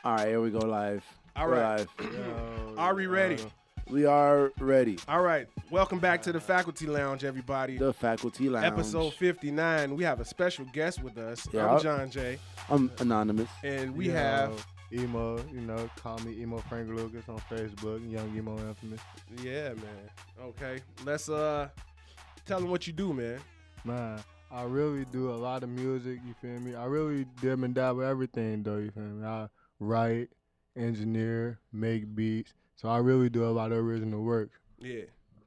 All right, here we go live. All We're right. live. Are we ready? We are ready. All right. Welcome back to the Faculty Lounge, everybody. The Faculty Lounge. Episode 59. We have a special guest with us. Yeah. I'm John Jay. I'm anonymous. And we have... Emo, call me Emo Frank Lucas on Facebook, Young Emo Infamous. Yeah, man. Okay. Let's tell them what you do, man. Man, I really do a lot of music, you feel me? I really dib and dab with everything, though, you feel me? I write, engineer, make beats, so I really do a lot of original work. Yeah.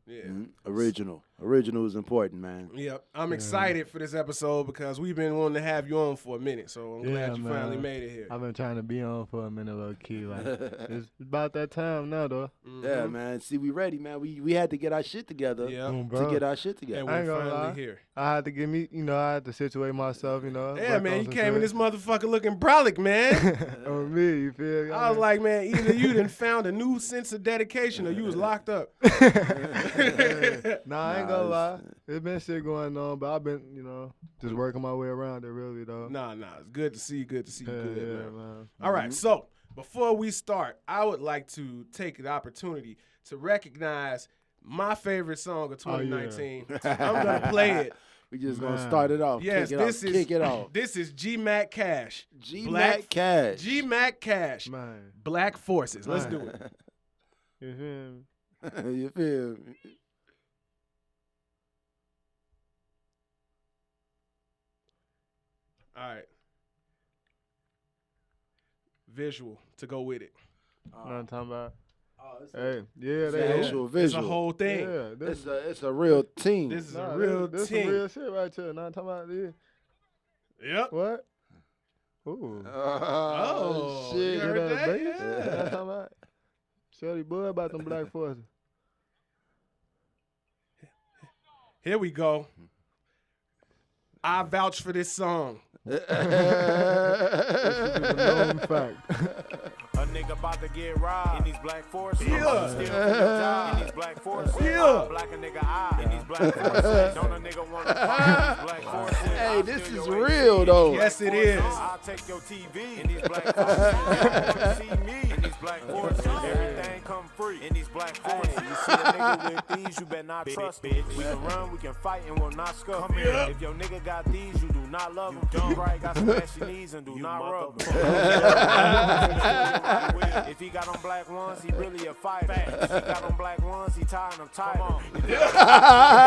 Yeah. Original. Original is important, man. Yep. I'm excited for this episode because we've been wanting to have you on for a minute, so I'm glad you finally made it here. I've been trying to be on for a minute, low key. Like, it's about that time now, though. Mm-hmm. Yeah, man. See, we ready, man. We had to get our shit together. Yeah. To get our shit together. And I ain't we're gonna finally lie. here. I had to get me, I had to situate myself, Yeah, work man. on You some came in shit. this motherfucker looking brolic, man. On me, you feel me? I was like, man, either you done found a new sense of dedication or you was locked up. Nah, I ain't gonna lie. There's been shit going on, but I've been, just working my way around it, really, though. Nah. It's good to see you. Good to see you. Yeah, Good, yeah, man. man. All right. So before we start, I would like to take the opportunity to recognize my favorite song of 2019. I'm gonna play it. We just gonna start it off. Yes, Kick it off. This is G-Mac Cash. G-Mac Cash. G-Mac Cash. Man. Black Forces. Let's Man. do it. You feel me? You feel me? All right. Visual to go with it. Know what I'm talking about? It's Hey, yeah, Visual, they visual. It's a whole thing. Yeah, this, It's a real team. This is nah, a real this team. some real shit right here. Know what I'm talking about? Yeah. Yep. What? Ooh. Oh, shit. you heard that? bass? Yeah. Know what I'm talking about? Shorty boy about them black forces. Here we go. I vouch for this song. This is a known fact. A nigga about to get robbed in these black forces. Yeah. Steal from your job in these black forces. Yeah. Black a nigga eye in these black forces. Don't a nigga want to fight in these black forces. Hey, this is real though. Yes, it is. I'll take your TV in these black forces. You want to see me in these black forces. Everything come free in these black forces. You see a nigga with these, you better not trust him. We can run, we can fight, and we'll not scuff him. If your nigga got these, you do not love him. You probably got some ashy knees and do not rub him. If he got on black ones, he really a fighter. If he got on black ones, he tying them tighter.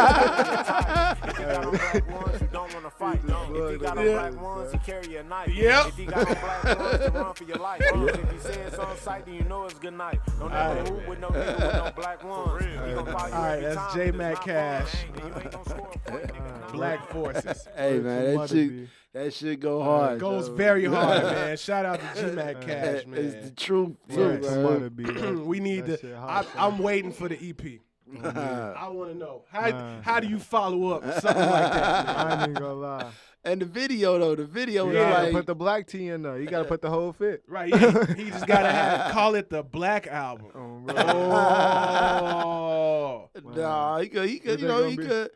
If he got on black ones, you don't want to fight. If he got on black ones, he carry a knife. Yep. If he got on black ones, then run for your life. If he say it's on sight, then you know it's good night. Don't ever hoop with no nigga with no black ones. He gon' follow you All right, every that's time, J and it's Mac not Cash. fun. And you ain't gonna score a point, nigga. Black Forces. Hey man, that shit go hard. Goes yo. very hard, man. Shout out to G-Mac Cash, It's the man. truth Right, too, man. We need That to. shit hot, I'm waiting for the EP. I want to know how do you follow up something like that, man? I ain't even gonna lie. And the video though, the video You is gotta like put the black tee in there. You gotta put the whole fit. Right, he just gotta call it the Black Album. Bro. Oh, nah, he could, Is that gonna be-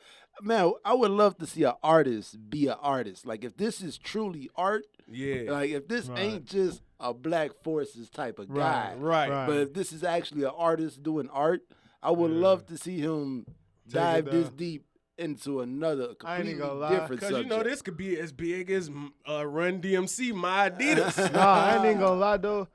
Man, I would love to see an artist be an artist. Like if this is truly art, yeah, like if this Right. ain't just a Black Forces type of guy, right. but if this is actually an artist doing art, I would love to see him dive it this down. deep into another I ain't completely even gonna lie. different Because subject. you know this could be as big as Run DMC, My Adidas. Nah, I ain't even gonna lie though.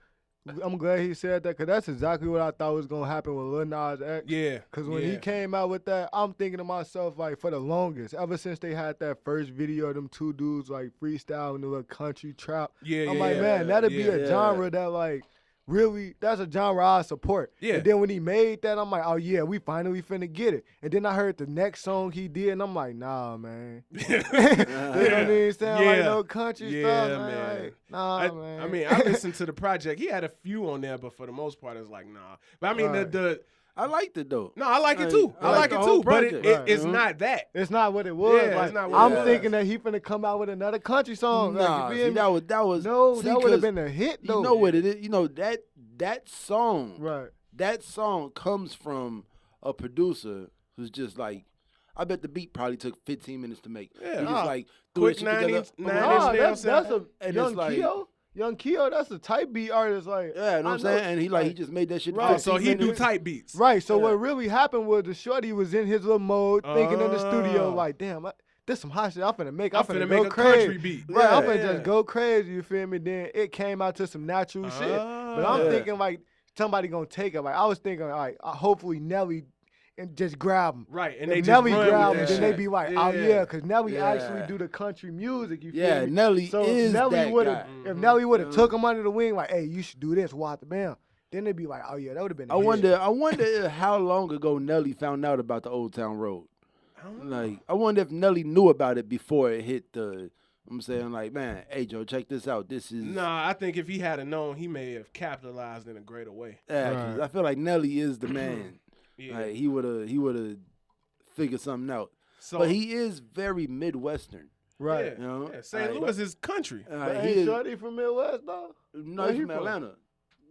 I'm glad he said that because that's exactly what I thought was gonna happen with Lil Nas X. Yeah, Because when yeah. he came out with that, I'm thinking to myself, like, for the longest, ever since they had that first video of them two dudes, like, freestyling the little country trap, Yeah, I'm yeah, like, yeah, man, that'd be yeah. a genre that, like, really, that's a genre I support. Yeah. And then when he made that, I'm like, oh, yeah, we finally finna get it. And then I heard the next song he did, and I'm like, nah, man. You know what I mean? Sound like Yeah. no country Yeah, stuff, man. Like, nah, man. I mean, I listened to the project. He had a few on there, but for the most part, it's like, nah. But I mean, Right. I liked it though. No, I like it Like, too. I I like like the it whole too. But project. Right. it's not that. It's not what it was. Yeah, like, it's not what I'm it was. thinking that he finna come out with another country song. Nah, like, you see, feel me? that was No, see, that would have 'cause been a hit though. You know what it is? You know that song, Right. that song comes from a producer who's just like, I bet the beat probably took 15 minutes to make. Yeah. He Nah. just like threw Quick that shit together. 9 Nah, inch nail that's sound. a And Young it's like- Keo. Young Keo, that's a type beat artist. Like, Yeah, you know what I'm saying? And he just made that shit. Right. Oh, so he 15 do minutes. type beats. Right. So Yeah. what really happened was the shorty was in his little mode, thinking in the studio, Oh. like, damn, this some hot shit. I'm finna make I'm finna finna go make a crazy. country beat. Right. I'm Yeah. finna just go crazy. You feel me? Then it came out to some natural shit. But I'm Yeah. thinking like somebody gonna take it. Like I was thinking like hopefully Nelly and just grab him. Right, and If they just Nelly run grab with him, that then they shit. be like, oh yeah, because Nelly actually do the country music. You feel Yeah, me? Nelly So is if Nelly that would've- guy. If Nelly would have took him under the wing, like, hey, you should do this, Walter Bam. Then they'd be like, oh yeah, that would have been. I wonder how long ago Nelly found out about the Old Town Road. Like, I wonder if Nelly knew about it before it hit the. I'm saying, like, man, hey Joe, check this out. This is. Nah, I think if he had known, he may have capitalized in a greater way. Yeah, 'cause Right. I feel like Nelly is the man. Yeah. Like, he would have figured something out. So, But he is very Midwestern. Right. Yeah, You know? yeah, St. Like, Louis is country. But he ain't is. Shorty from Midwest though? No, Where he's he from from? Atlanta.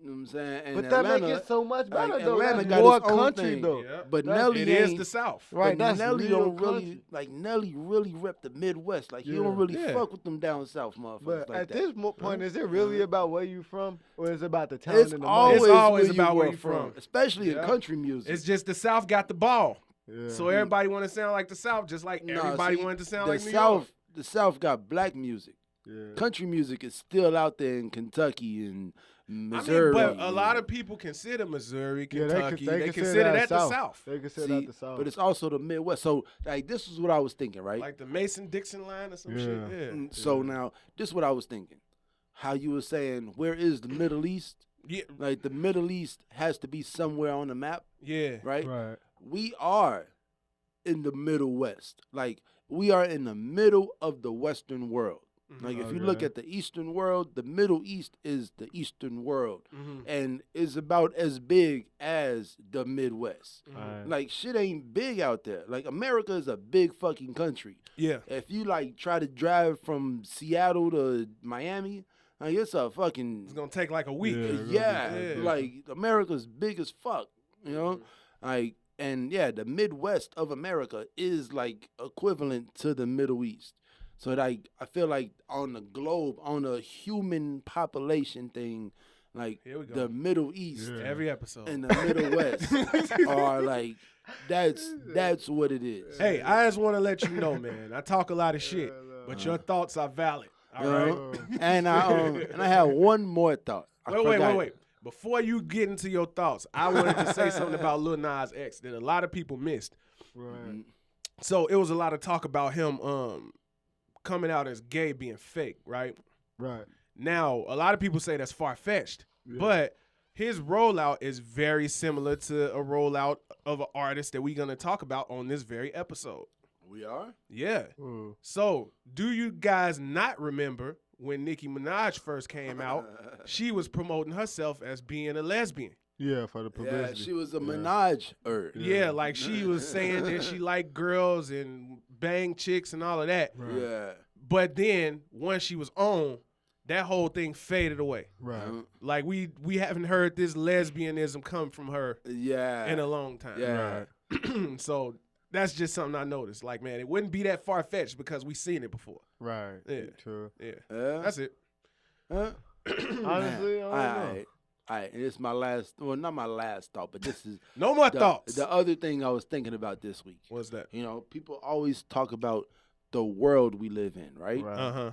You know what I'm saying? And But that Atlanta, make it so much better like, though. Atlanta That's got more its own country thing. though. Yeah. But That's- Nelly It is ain't. the South. Right, But that's Nelly real don't really country. like Nelly really rep the Midwest. Like he Yeah. don't really Yeah. fuck with them down south motherfuckers But like at that. this point, is it really about where you from, or is it about the town It's and the always, money? always where about you where are you from. especially Yeah. in country music. It's just the South got the ball. Yeah. So everybody want to sound like the South, just like Nah, everybody see, wanted to sound the like New South. York. The South got black music. Yeah. Country music is still out there in Kentucky and I mean, Missouri. but a lot of people consider Missouri, Yeah, Kentucky, they they consider that the South. South. They consider See, that the South. but it's also the Midwest. So like this is what I was thinking, right? Like the Mason-Dixon line or some shit. Yeah. Yeah. So now this is what I was thinking. How you were saying, where is the Middle East? Yeah. Like the Middle East has to be somewhere on the map, Yeah. right? right. We are in the Middle West. Like we are in the middle of the Western world. Like if you look Okay. at the Eastern world, the Middle East is the Eastern world Mhm. and is about as big as the Midwest. Alright. Like shit ain't big out there. Like America is a big fucking country. Yeah. If you like try to drive from Seattle to Miami, like it's a fucking It's gonna take like a week. Yeah. yeah, Yeah. like America's big as fuck, you know? Like and yeah, the Midwest of America is like equivalent to the Middle East. So like I feel like on the globe, on a human population thing, like Here we go. the Middle East Yeah. Every episode. and the Middle West are like that's what it is. Hey, I just want to let you know, man. I talk a lot of shit, but your thoughts are valid. All You right. know? And I have one more thought. I forgot. Wait. Before you get into your thoughts, I wanted to say something about Lil Nas X that a lot of people missed. Right. So it was a lot of talk about him coming out as gay being fake, right? Right. Now, a lot of people say that's far-fetched, but his rollout is very similar to a rollout of an artist that we're going to talk about on this very episode. We are? Yeah. Ooh. So, do you guys not remember when Nicki Minaj first came out, she was promoting herself as being a lesbian? Yeah, for the Yeah, publicity. she was a menage her. Yeah, like she was saying that she liked girls and bang chicks and all of that. Right. Yeah. But then, once she was on, that whole thing faded away. Right. Like we haven't heard this lesbianism come from her Yeah. in a long time. Yeah. Right. So that's just something I noticed. Like, man, it wouldn't be that far fetched because we seen it before. Right. Yeah. True. Yeah, Yeah. that's it. Huh? Honestly, I don't know. All right, and it's my last, well, not my last thought, but this is No more the, thoughts. the other thing I was thinking about this week. What's that? You know, people always talk about the world we live in, right? Right. Uh-huh.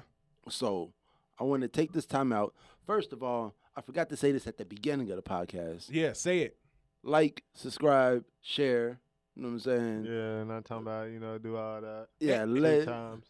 So I want to take this time out. First of all, I forgot to say this at the beginning of the podcast. Yeah, say it. Like, subscribe, share. You know what I'm saying? Yeah, not talking about, do all that. Yeah, 3 times.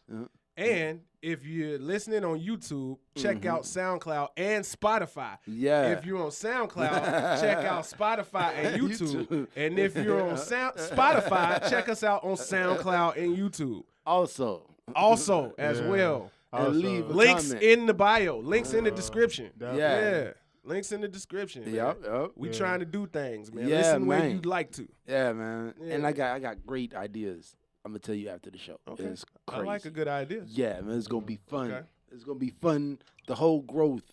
And if you're listening on YouTube, check out SoundCloud and Spotify. Yeah. If you're on SoundCloud, check out Spotify and YouTube. YouTube. And if you're on Spotify, check us out on SoundCloud and YouTube. Also, Also, as Yeah. well. and Also, leave a Links comment. in the bio. Links in the description. definitely. Yeah. Links in the description. man. Yep. We Yeah. trying to do things, man. Yeah, Listen where man. you'd like to. Yeah, man. And Yeah. I got great ideas. I'm gonna tell you after the show. Okay. It's I crazy. like a good idea. Yeah, man. It's gonna be fun. Okay. It's gonna be fun. The whole growth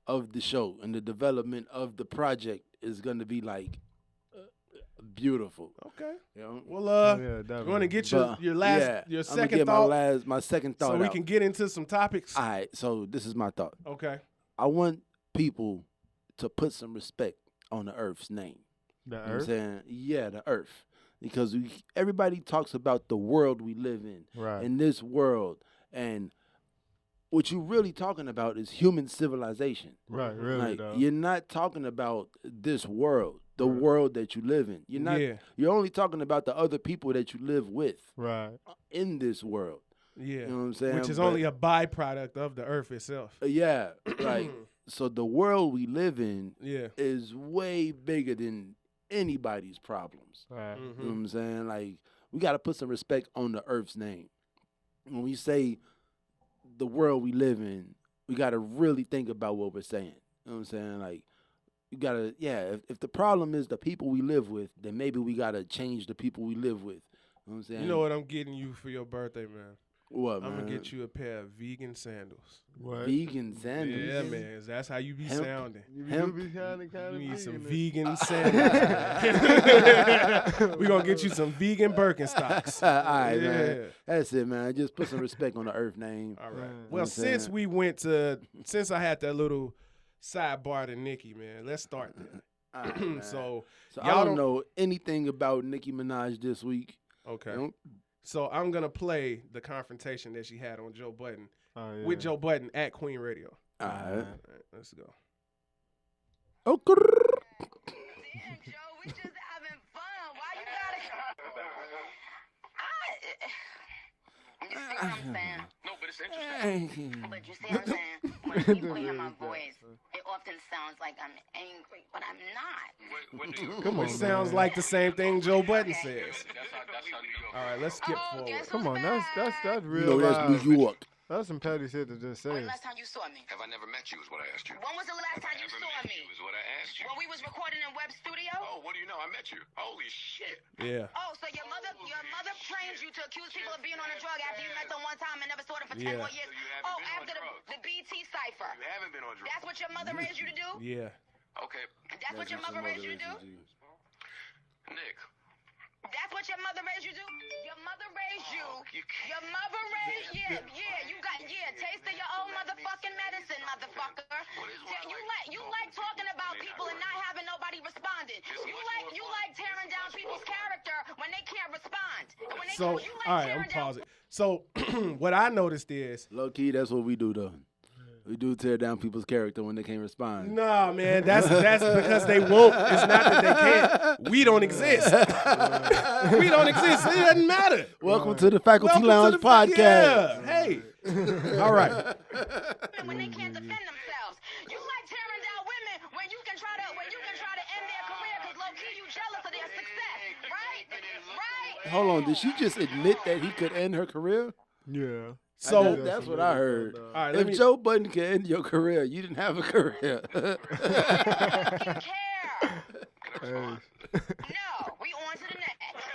of the show and the development of the project is gonna be like beautiful. Okay. You know. Well, Yeah, you definitely. want to get But, your last, yeah, your I'm gonna second get thought, my second thought. so we out. can get into some topics. All right. So this is my thought. Okay. I want people to put some respect on the Earth's name. The You know what I'm Earth. saying? Yeah, the Earth. Because everybody talks about the world we live in, Right. in this world. And what you're really talking about is human civilization. Right. Really Like, though. you're not talking about this world, the Right. world that you live in. You're not. Yeah. You're only talking about the other people that you live with Right. in this world. Yeah. You know what I'm saying? Which is But- only a byproduct of the earth itself. Yeah, like so the world we live in Yeah. is way bigger than anybody's problems. Right. You know what Mhm. I'm saying? Like, we got to put some respect on the Earth's name. When we say the world we live in, we got to really think about what we're saying. You know what I'm saying? Like, you got to, if the problem is the people we live with, then maybe we got to change the people we live with. You know what I'm saying? You know what I'm getting you for your birthday, man? What, I'm man? gonna get you a pair of vegan sandals. What? Vegan sandals. Yeah, man. That's how you be Hemp. sounding. You Hemp. be kinda You need some vegan. vegan sandals. We gonna get you some vegan Birkenstocks. All right, Yeah. man. That's it, man. Just put some respect on the Earth name. All right. Right. Well, I'm since saying? we since I had that little sidebar to Nicki, man, let's start there. All right, man. So I y'all don't know anything about Nicki Minaj this week. okay. You know? So I'm gonna play the confrontation that she had on Joe Budden Oh, yeah. with Joe Budden at Queen Radio. All right. All right, let's go. Oh, Damn, Joe, we just having fun. Why you gotta? You see what I'm saying? No, but it's interesting. But you see what I'm saying? When people hear my voice, it often sounds like I'm angry, but I'm not. When do you? Come on, Which sounds man. like the same thing Joe Budden says. That's how New York. All right, let's skip Oh, forward. guess Come who's on, back? that's you real. know that's vibes. New York. That's some petty shit to just say. When the last time you saw me? Have I never met you? Is what I asked you. When was the last time you saw me? Is what I asked you. When we was recording in Web Studio? Oh, what do you know? I met you. Holy shit. Yeah. Oh, so your mother trained you to accuse people of being on a drug after you met them one time and never saw them for 10 Yeah. more years? So you haven't Oh, been on after drugs. the BT cipher. You haven't been on drugs. That's what your mother raised you to do? Yeah. Okay, That's what your mother raised you to do? Nick. That's what your mother raised you to do? Your mother raised you. You can't. Your mother raised taste of your own motherfucking medicine, motherfucker. You like talking about people and not having nobody responding. You like tearing down people's character when they can't respond. And when they So, you like all right, I'm tearing down pausing. So, what I noticed is, Low key, that's what we do though. We do tear down people's character when they can't respond. nah, man, that's because they won't. It's not that they can't. We don't exist. We don't exist. It doesn't matter. Welcome to the Faculty Welcome Lounge to the podcast. Yeah. Hey. All right. when they can't defend themselves. You like tearing down women when you can try to end their career because low key you jealous of their success, right? Right? Hold on, did she just admit that he could end her career? Yeah. So, That's what I heard. all right, let If me. Joe Budden could end your career, you didn't have a career. Fucking care. Hey. No, we on to the next.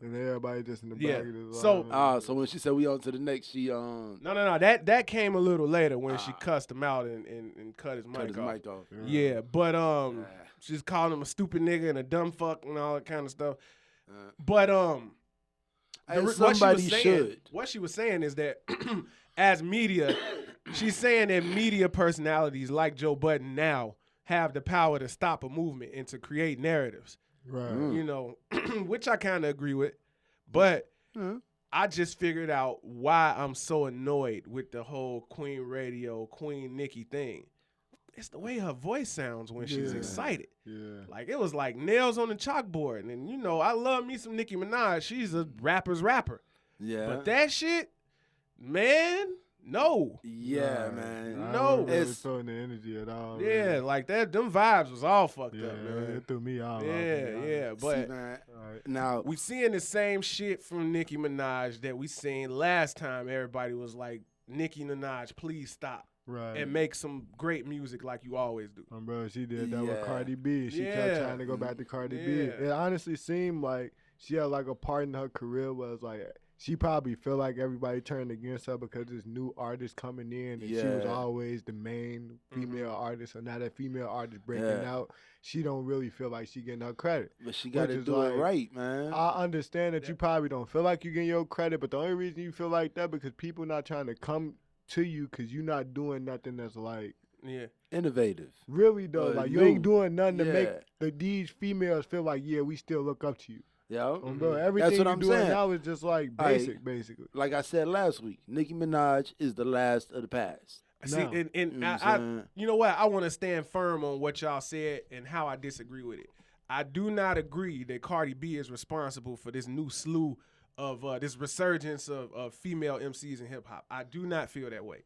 And everybody just in the Yeah. back of the So- line. So when she said we on to the next, she No. That came a little later when she cussed him out and cut his mic cut his off. mic off. Yeah, but she's calling him a stupid nigga and a dumb fuck and all that kind of stuff. But As somebody should. What she was saying is that as media, she's saying that media personalities like Joe Budden now have the power to stop a movement and to create narratives. Right. You know, which I kind of agree with. But Mhm. I just figured out why I'm so annoyed with the whole Queen Radio, Queen Nicki thing. It's the way her voice sounds when she's Yeah. excited. Yeah. Like, it was like nails on the chalkboard. And, you know, I love me some Nicki Minaj. She's a rapper's rapper. Yeah. But that shit, man, no. yeah, Right. man. I No. wasn't really It's- feeling the energy at all. Yeah, really. like that, them vibes was all fucked Yeah, up, man. it threw me off. Yeah, See, but man, All right. now, we seeing the same shit from Nicki Minaj that we seen last time. Everybody was like, Nicki Minaj, please stop Right. and make some great music like you always do. Bro, she did that with Yeah. Cardi B. She Yeah. kept trying to go back to Cardi B. Yeah. It honestly seemed like she had like a part in her career was like she probably felt like everybody turned against her because this new artist coming in and she was Yeah. always the main female artist. So now that female artist breaking Yeah. out, she don't really feel like she getting her credit. but she got to is do like- it right, man. I understand that you probably don't feel like you getting your credit, but the only reason you feel like that because people not trying to come to you because you're not doing nothing that's like Yeah. innovative. Really though, like you new. ain't doing nothing to make Yeah. these females feel like, yeah, we still look up to you. Yeah. Bro, everything what you I'm doing saying. now is just like basic, basically. Like I said last week, Nicki Minaj is the last of the past. See, No. and You know what I, I'm saying? you know what? I want to stand firm on what y'all said and how I disagree with it. I do not agree that Cardi B is responsible for this new slew of this resurgence of female MCs in hip hop. I do not feel that way.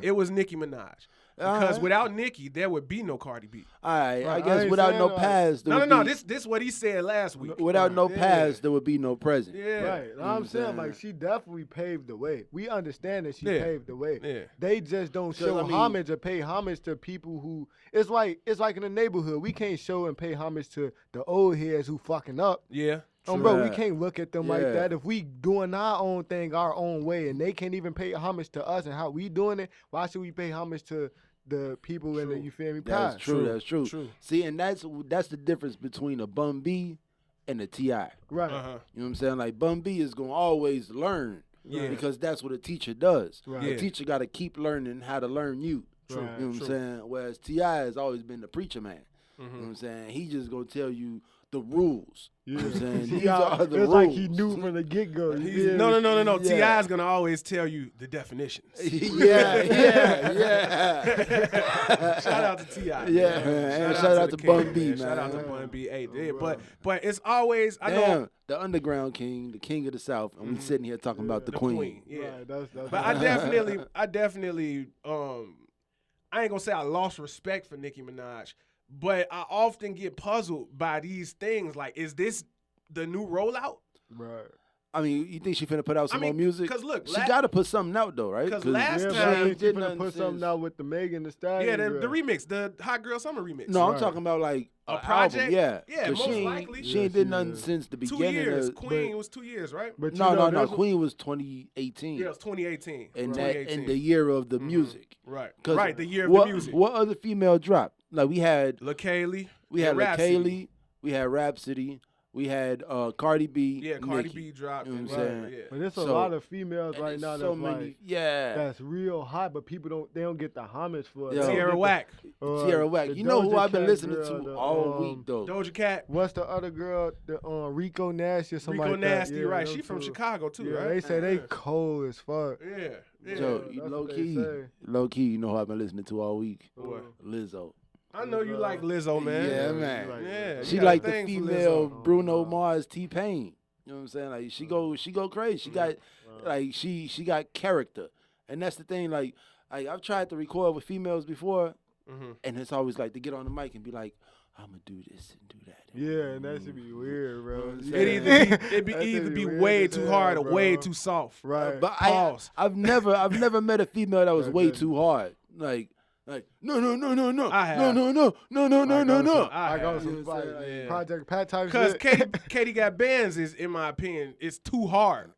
It was Nicki Minaj. Because without Nicki, there would be no Cardi B. All right, I I guess ain't without saying no like- past, there No. would be, This what he said last week. without no Yeah. past, there would be no present. Yeah. Right. I'm saying saying? like she definitely paved the way. We understand that she Yeah. paved the way. Yeah. They just don't 'Cause, show I mean- homage or pay homage to people who it's like in the neighborhood. We can't show and pay homage to the old heads who fucking up. Yeah. Bro, we Yeah. can't look at them like Yeah. that. If we doing our own thing our own way and they can't even pay homage to us and how we doing it, why should we pay homage to the people in the, you feel me, That's past? true. That's true. True. See, and that's the difference between a Bun B and a T.I. Right. Uh-huh. You know what I'm saying? Like Bun B is gonna always learn, Yeah. because that's what a teacher does. Right. A Yeah. teacher got to keep learning how to learn you. True. You know what True. I'm saying? Whereas T.I. has always been the preacher man. Mm-hmm. You know what I'm saying? He just gonna tell you the rules. You know what I'm saying? He These are the it's rules. like he knew from the get go. No. Yeah. T.I.'s going to always tell you the definitions. yeah. Shout out to T.I. Yeah, man. man. And shout out to the Bun king, B, man. Shout out to Bun B. Hey, Oh, but it's always, I know, Damn, the underground king, the king of the South, and we sitting here talking about the queen. Yeah. Right, that's But I definitely, I ain't gonna say I lost respect for Nicki Minaj, but I often get puzzled by these things. Like, is this the new rollout? right. I mean, you think she finna put out some more music? 'Cause look, she got to put something out though, right? 'cause last Yeah, time- but I think she did finna nothing put something since- out with the Megan Thee Stallion. Yeah, the girl. remix, the Hot Girl Summer remix. No, I'm Right. talking about like A an project? album. Yeah, Yeah, 'Cause most she ain't- likely. She ain't Yeah, did nothing she since the 2 beginning. years. Of, Queen was 2 years, right? But no, you know, no. there's- Queen was 2018. Yeah, it was 2018. and that 2018. in the year of the music. Right. 'Cause Right, the year of what, the music. What other female dropped? Like we had LaKaylee. we had Rhapsody. LaKaylee, we had Rhapsody, we had Cardi B. Yeah, Cardi Nicki. B dropped. You know and what I'm right, saying? yeah. But there's a So- lot of females And right there's now so that's many. like Yeah. that's real hot, but people don't get the homage for it. Yo. They don't Tierra get the- Whack. Tierra Whack. the You know who Doja I've been Cat listening girl, to the, all week though. Doja Cat. What's the other girl? The Rico Nasty or something Rico like that. Nasty, Yeah, right. them She from two. Chicago, too, Yeah, right? they say they Yeah. cold as fuck. Yeah. Yeah. So that's low what they key, say. low key, you know who I've been listening to all week? What? Lizzo. I know you like Lizzo, man. Yeah, man. Yeah, you She got a like the thing for female Lizzo. Bruno Mars, T-Pain. You know what I'm saying? Like she go crazy. She got like she got character, and that's the thing. Like I've tried to record with females before, and it's always like to get on the mic and be like, I'm gonna do this and do that. Yeah, and that should be weird, bro. It That either should be weird way as too hell, hard or bro. way too soft. Right. But Pause. I've never met a female that was Right, way right. too hard. Like no. I have. No. I go have. some You know what I'm like, saying? Yeah. Project Pat type Because shit. Katie got bands is, in my opinion, it's too hard.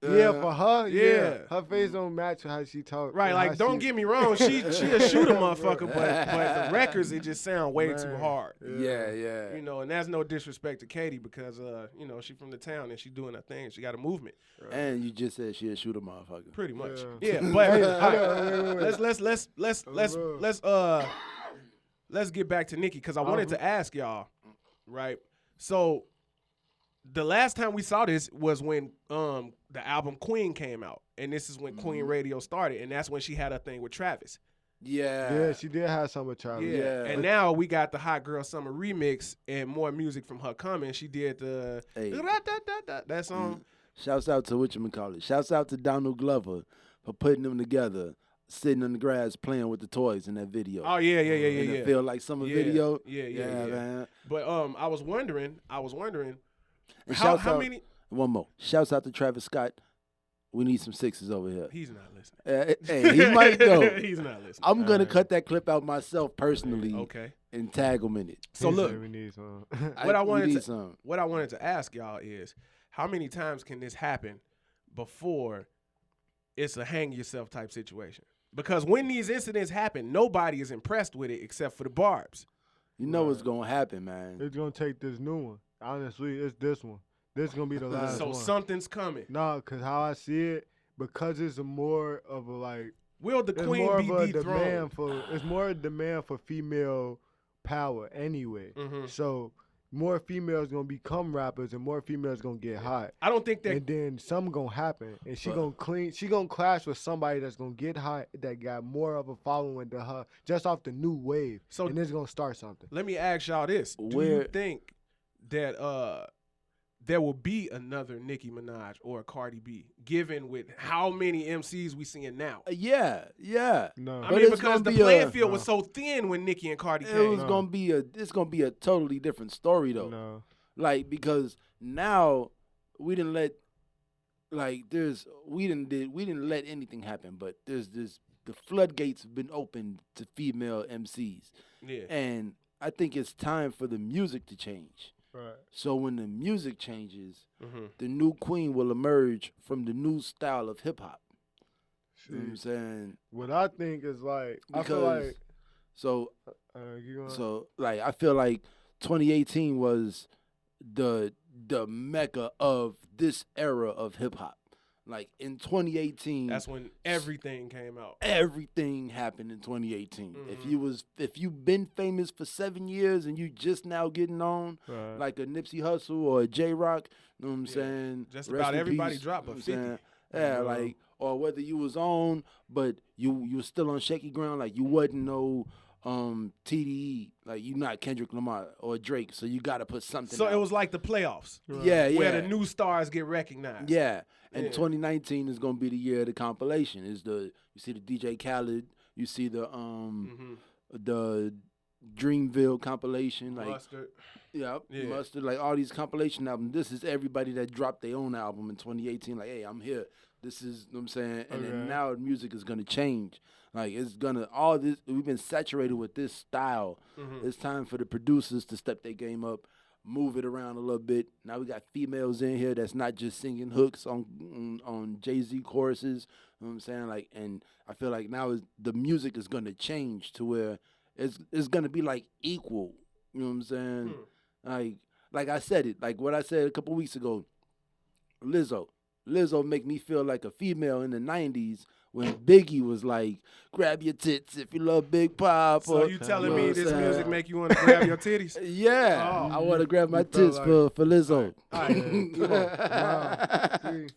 Yeah, for her, Yeah. Her face don't match how she talk. Right, and like how don't she- get me wrong, she a shooter motherfucker, but the records it just sound way too Man. hard. Yeah. You know, and that's no disrespect to Katie because you know, she from the town and she doing her thing. She got a movement. And you just said she a shooter motherfucker. Pretty much. Yeah. Yeah, but Hey, all right, wait. let's get back to Nicki because I wanted to ask y'all, right? So the last time we saw this was when the album Queen came out, and this is when Queen Radio started, and that's when she had her thing with Travis. Yeah, she did have some with Travis. Yeah. And now we got the Hot Girl Summer remix and more music from her coming. She did the Hey. that song. Shouts out to whatchamacallit. Shouts out to Donald Glover for putting them together, sitting in the grass playing with the toys in that video. Oh yeah. In the Feel Like Summer Yeah. video. Yeah. Man. But I was wondering And how shouts out, many. One more. Shouts out to Travis Scott. We need some sixes over here. He's not listening. Hey, he might though. He's not listening. I'm gonna cut that clip out myself personally Okay. and tag him in it. So He look, said we need some. What I we wanted need to- some. what I wanted to ask y'all is, how many times can this happen before it's a hang yourself type situation? Because when these incidents happen, nobody is impressed with it except for the Barbs. You know what's gonna happen, man. It's gonna take this new one. Honestly, it's this one. This gonna be the last So one. something's coming. No, cause how I see it, because it's a more of a like Will the There's queen more be of a dethroned? demand for. It's more a demand for female power anyway. Mhm. So more females gonna become rappers, and more females gonna get hot. I don't think that. And then something gonna happen, and she But- gonna clean. She gonna clash with somebody that's gonna get hot, that got more of a following than her, just off the new wave. So- and it's gonna start something. Let me ask y'all this: do you think that there will be another Nicki Minaj or a Cardi B, given with how many MCs we seeing now? Yeah. No, I But mean, it's because gonna the be playing a- field was so thin when Nicki and Cardi It came. was No. gonna be it's gonna be a totally different story though. no. Like because now we didn't let we didn't let anything happen, but there's this the floodgates have been opened to female MCs. Yeah. And I think it's time for the music to change. Right. So when the music changes, Mhm. the new queen will emerge from the new style of hip hop. You know what I'm See, saying? what I think is like, I feel Because like. so You going? so like I feel like 2018 was the mecca of this era of hip hop. Like in 2018, That's when everything came out. everything happened in 2018. If you've been famous for 7 years and you just now getting on, Right. like a Nipsey Hussle or a J Rock, you know what I'm Yeah. saying? Just Rest about in everybody peace, dropped you know a what I'm 50. saying? Yeah, like or whether you was on, but you were still on shaky ground, like you wasn't no TDE, like you not Kendrick Lamar or Drake, so you got to put something. So out. it was like the playoffs, yeah, where the new stars get recognized. yeah. And Yeah. 2019 is gonna be the year of the compilation. You see the DJ Khaled, you see the the Dreamville compilation, like Mustard. yeah, Yeah. Mustard, like all these compilation albums. This is everybody that dropped their own album in 2018. Like, hey, I'm here. This is what I'm saying. And then Okay. now the music is gonna change. Like it's gonna all this. We've been saturated with this style. It's time for the producers to step their game up, move it around a little bit. Now we got females in here that's not just singing hooks on Jay-Z choruses. You know what I'm saying? Like, and I feel like now the music is gonna change to where it's gonna be like equal. You know what I'm saying? Like I said it. Like what I said a couple weeks ago. Lizzo make me feel like a female in the 90s when Biggie was like, grab your tits if you love Big Pop. So you telling know me what I'm this saying? music make you want to grab your titties? Yeah, Oh. I want to grab my you felt tits like- for Lizzo. See,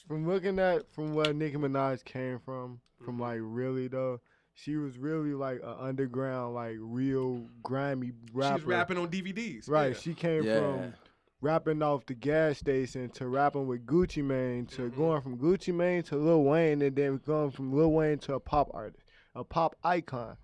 from looking at where Nicki Minaj came from like really though, she was really like an underground, like real grimy rapper. She's rapping on DVDs. Right, Yeah. she came Yeah. from rapping off the gas station to rapping with Gucci Mane to going from Gucci Mane to Lil Wayne and then going from Lil Wayne to a pop artist, a pop icon.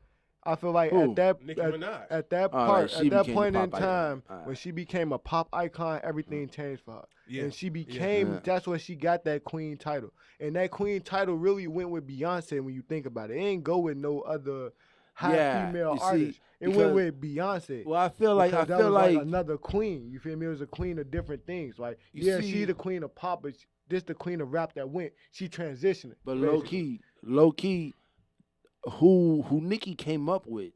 I feel like Who? Nicki Minaj. at that Oh, like part, she at that became point a in pop icon. time, Alright. when she became a pop icon, everything changed for her. Yeah. And she became, Yeah. that's when she got that queen title. And that queen title really went with Beyonce when you think about it. It ain't go with no other high Yeah, female you see, artist. It because- went with Beyonce. Well, I feel like Because that was like another queen. You feel me? It was a queen of different things. Like, You yeah, see- she the queen of pop, but this the queen of rap that went. She transitioned. but basically. low key, who Nicki came up with,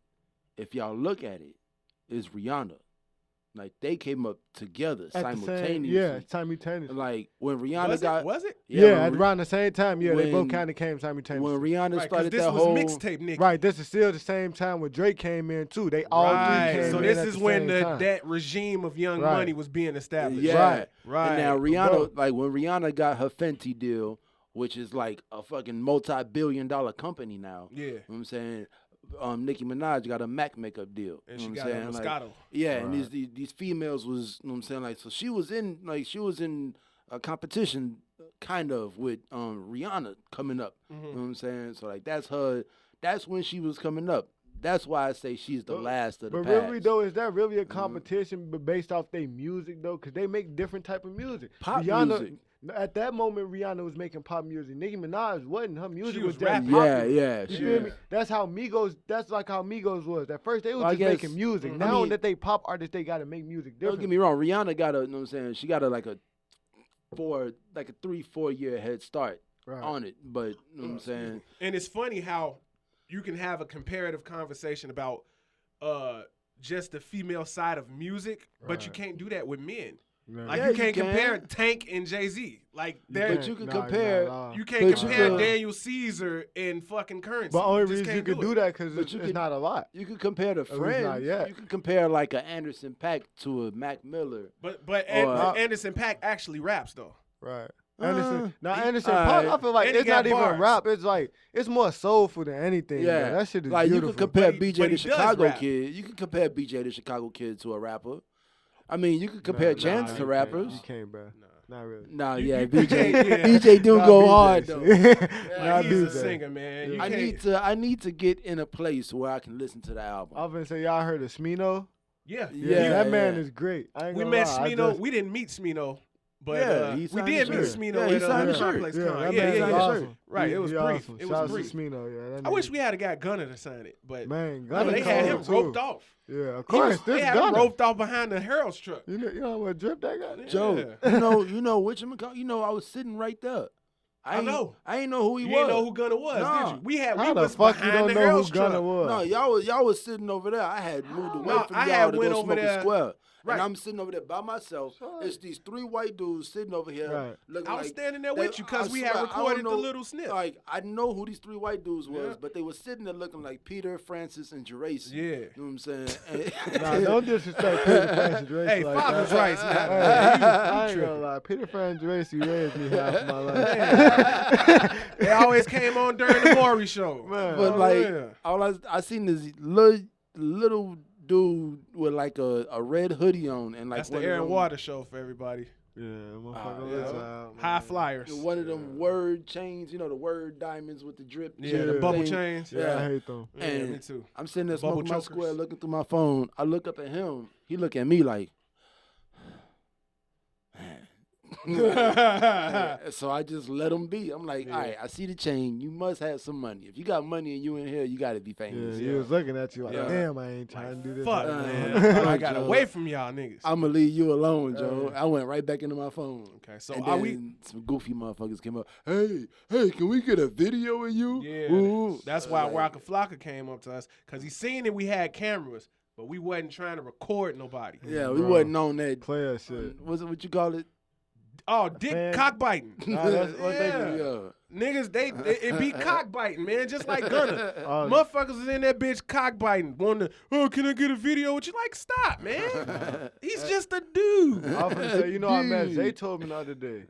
if y'all look at it, is Rihanna. Like they came up together At the same, simultaneously. yeah, simultaneously. Like when Rihanna Was got it? Was it? Yeah, when around the same time. Yeah, they both when- kind of came simultaneously. when Rihanna Right, because started this that was whole mixtape Nicki. Right, this is still the same time when Drake came in too. They all Right. three came So in this at is the when same time. that regime of Young Right. Money was being established. Yeah. Right. And now Rihanna, Bro. like when Rihanna got her Fenty deal, which is like a fucking multi-billion-dollar company now. Yeah. You know what I'm saying? Nicki Minaj got a MAC makeup deal. And you she know got what a I'm saying? Moscato. Yeah, and these females was, you know what I'm saying? Like, so she was in a competition kind of with Rihanna coming up. You know what I'm saying? So like that's when she was coming up. That's why I say she's the last of the But past. really though, is that really a competition but based off their music though? Because they make different type of music. Pop Rihanna, music. At that moment, Rihanna was making pop music. Nicki Minaj wasn't. Her music She was was just rapping. Yeah, popular. yeah. You she feel was. me? That's how Migos. That's like how Migos was. At first, they was Well, I just guess- making music. I Now mean- that they pop artists, they got to make music Don't different. get me wrong. Rihanna got a, you know what I'm saying? She got a 3-4 year head start Right. on it. But you know what I'm saying? And it's funny how you can have a comparative conversation about just the female side of music, but you Right. can't do that with men. Man. Like Yeah, you can't you compare can. Tank and Jay-Z. Like But you can Nah, compare. nah, nah. you can't But you compare could- Daniel Caesar and fucking Currency. But only You just reason you can't could do that because But it's, you it's could- not a lot. You can compare the least not friends. yet. You can compare like a Anderson .Paak to a Mac Miller. But Or- Anderson .Paak actually raps though. Right. Anderson. Now he- Anderson alright. Paak, I feel like And he it's not got even bars. rap. It's like it's more soulful than anything. Yeah, bro. That shit is like beautiful. you can compare But he BJ the does Chicago rap. Kid. You can compare BJ the Chicago Kid to a rapper. I mean, you could compare Chance to you rappers. Can't. You can't, bro. Not really. Nah, You- yeah, you BJ. can't, yeah. BJ do Not go BJ, hard shit. though. Like, Not he's a BJ. singer, man. You I can't. need to get in a place where I can listen to the album. I'm gonna say y'all heard of Smino? Yeah. Yeah, that man yeah. is great. I ain't We gonna met lie. I Smino. just- We didn't meet Smino, but Yeah, he we signed did the meet shirt. Smino Yeah, he at signed the shirt. Complex Yeah, Con. that Yeah, man yeah, is yeah. awesome. Right, it was brief. Awesome. It Shout was out brief. to Smino, yeah. That I wish nigga- we had got Gunner to sign it, but Man, no, they had him too. roped off. Yeah, of He was- course. they This had him Gunner. roped off behind the Harold's truck. You know what drip that got? Joe, Yeah. you know whatchamacallit? You know, I was sitting right there. I know. I ain't know who he You was. didn't know who Gunner was, Nah. did you? We How the was fuck you behind don't the know Harold's who Gunner truck. was? No, y'all was sitting over there. I had moved away No, from I y'all had to went go over smoke there- a square. Right. And I'm sitting over there by myself. Sure. It's these 3 white dudes sitting over here. Right. Looking I was like standing there they- with you because I we swear, had I don't recorded the know- little snip. Like, I know who these 3 white dudes was, Yeah. but they were sitting there looking like Peter, Francis, and Geraci. Yeah. You know what I'm saying? And- Nah, don't disrespect Peter Francis Tracy Hey, like father's that. rights, man. Hey, I ain't gonna lie. Peter Francis Tracy raised me half my life. They always came on during the Maury show. Man. But Oh, like, yeah. I seen this little dude with like a red hoodie on and like That's the one of Aaron them- Water show for everybody. Yeah, motherfucker. yeah. listen out, High man. flyers. One of them word chains, you know, the word diamonds with the drip. Yeah, the Yeah. bubble thing. chains. Yeah, Yeah. I hate them. Yeah, And me too. I'm sitting there Bubble smoking my chokers. square, looking through my phone. I look up at him. He look at me like, so I just let him be. I'm like, all right, I see the chain. You must have some money. If you got money and you in here, you got to be Yeah, famous. he was looking at you like, Yeah. damn, I ain't trying to do this. Fuck, right man. now. I got Joe. away from y'all niggas. I'm gonna leave you alone, Joe. I went right back into my phone. Okay, so And are then we? some goofy motherfuckers came up. Hey, can we get a video of you? Yeah, Ooh. that's why Like, Waka Flocka came up to us because he seen that we had cameras, but we wasn't trying to record nobody. Yeah, we Bro. wasn't on that. Player shit. What's it? What you call it? Oh, dick Man. cockbiting. Nah, that's what they Yeah. do. Niggas, it be cockbiting, man, just like Gunner. Oh, Motherfuckers is in that bitch cockbiting, wanting to, oh, can I get a video with you? Like, stop, man. He's just a dude. I was gonna say, you know, I met Dude. Zay told me the other day.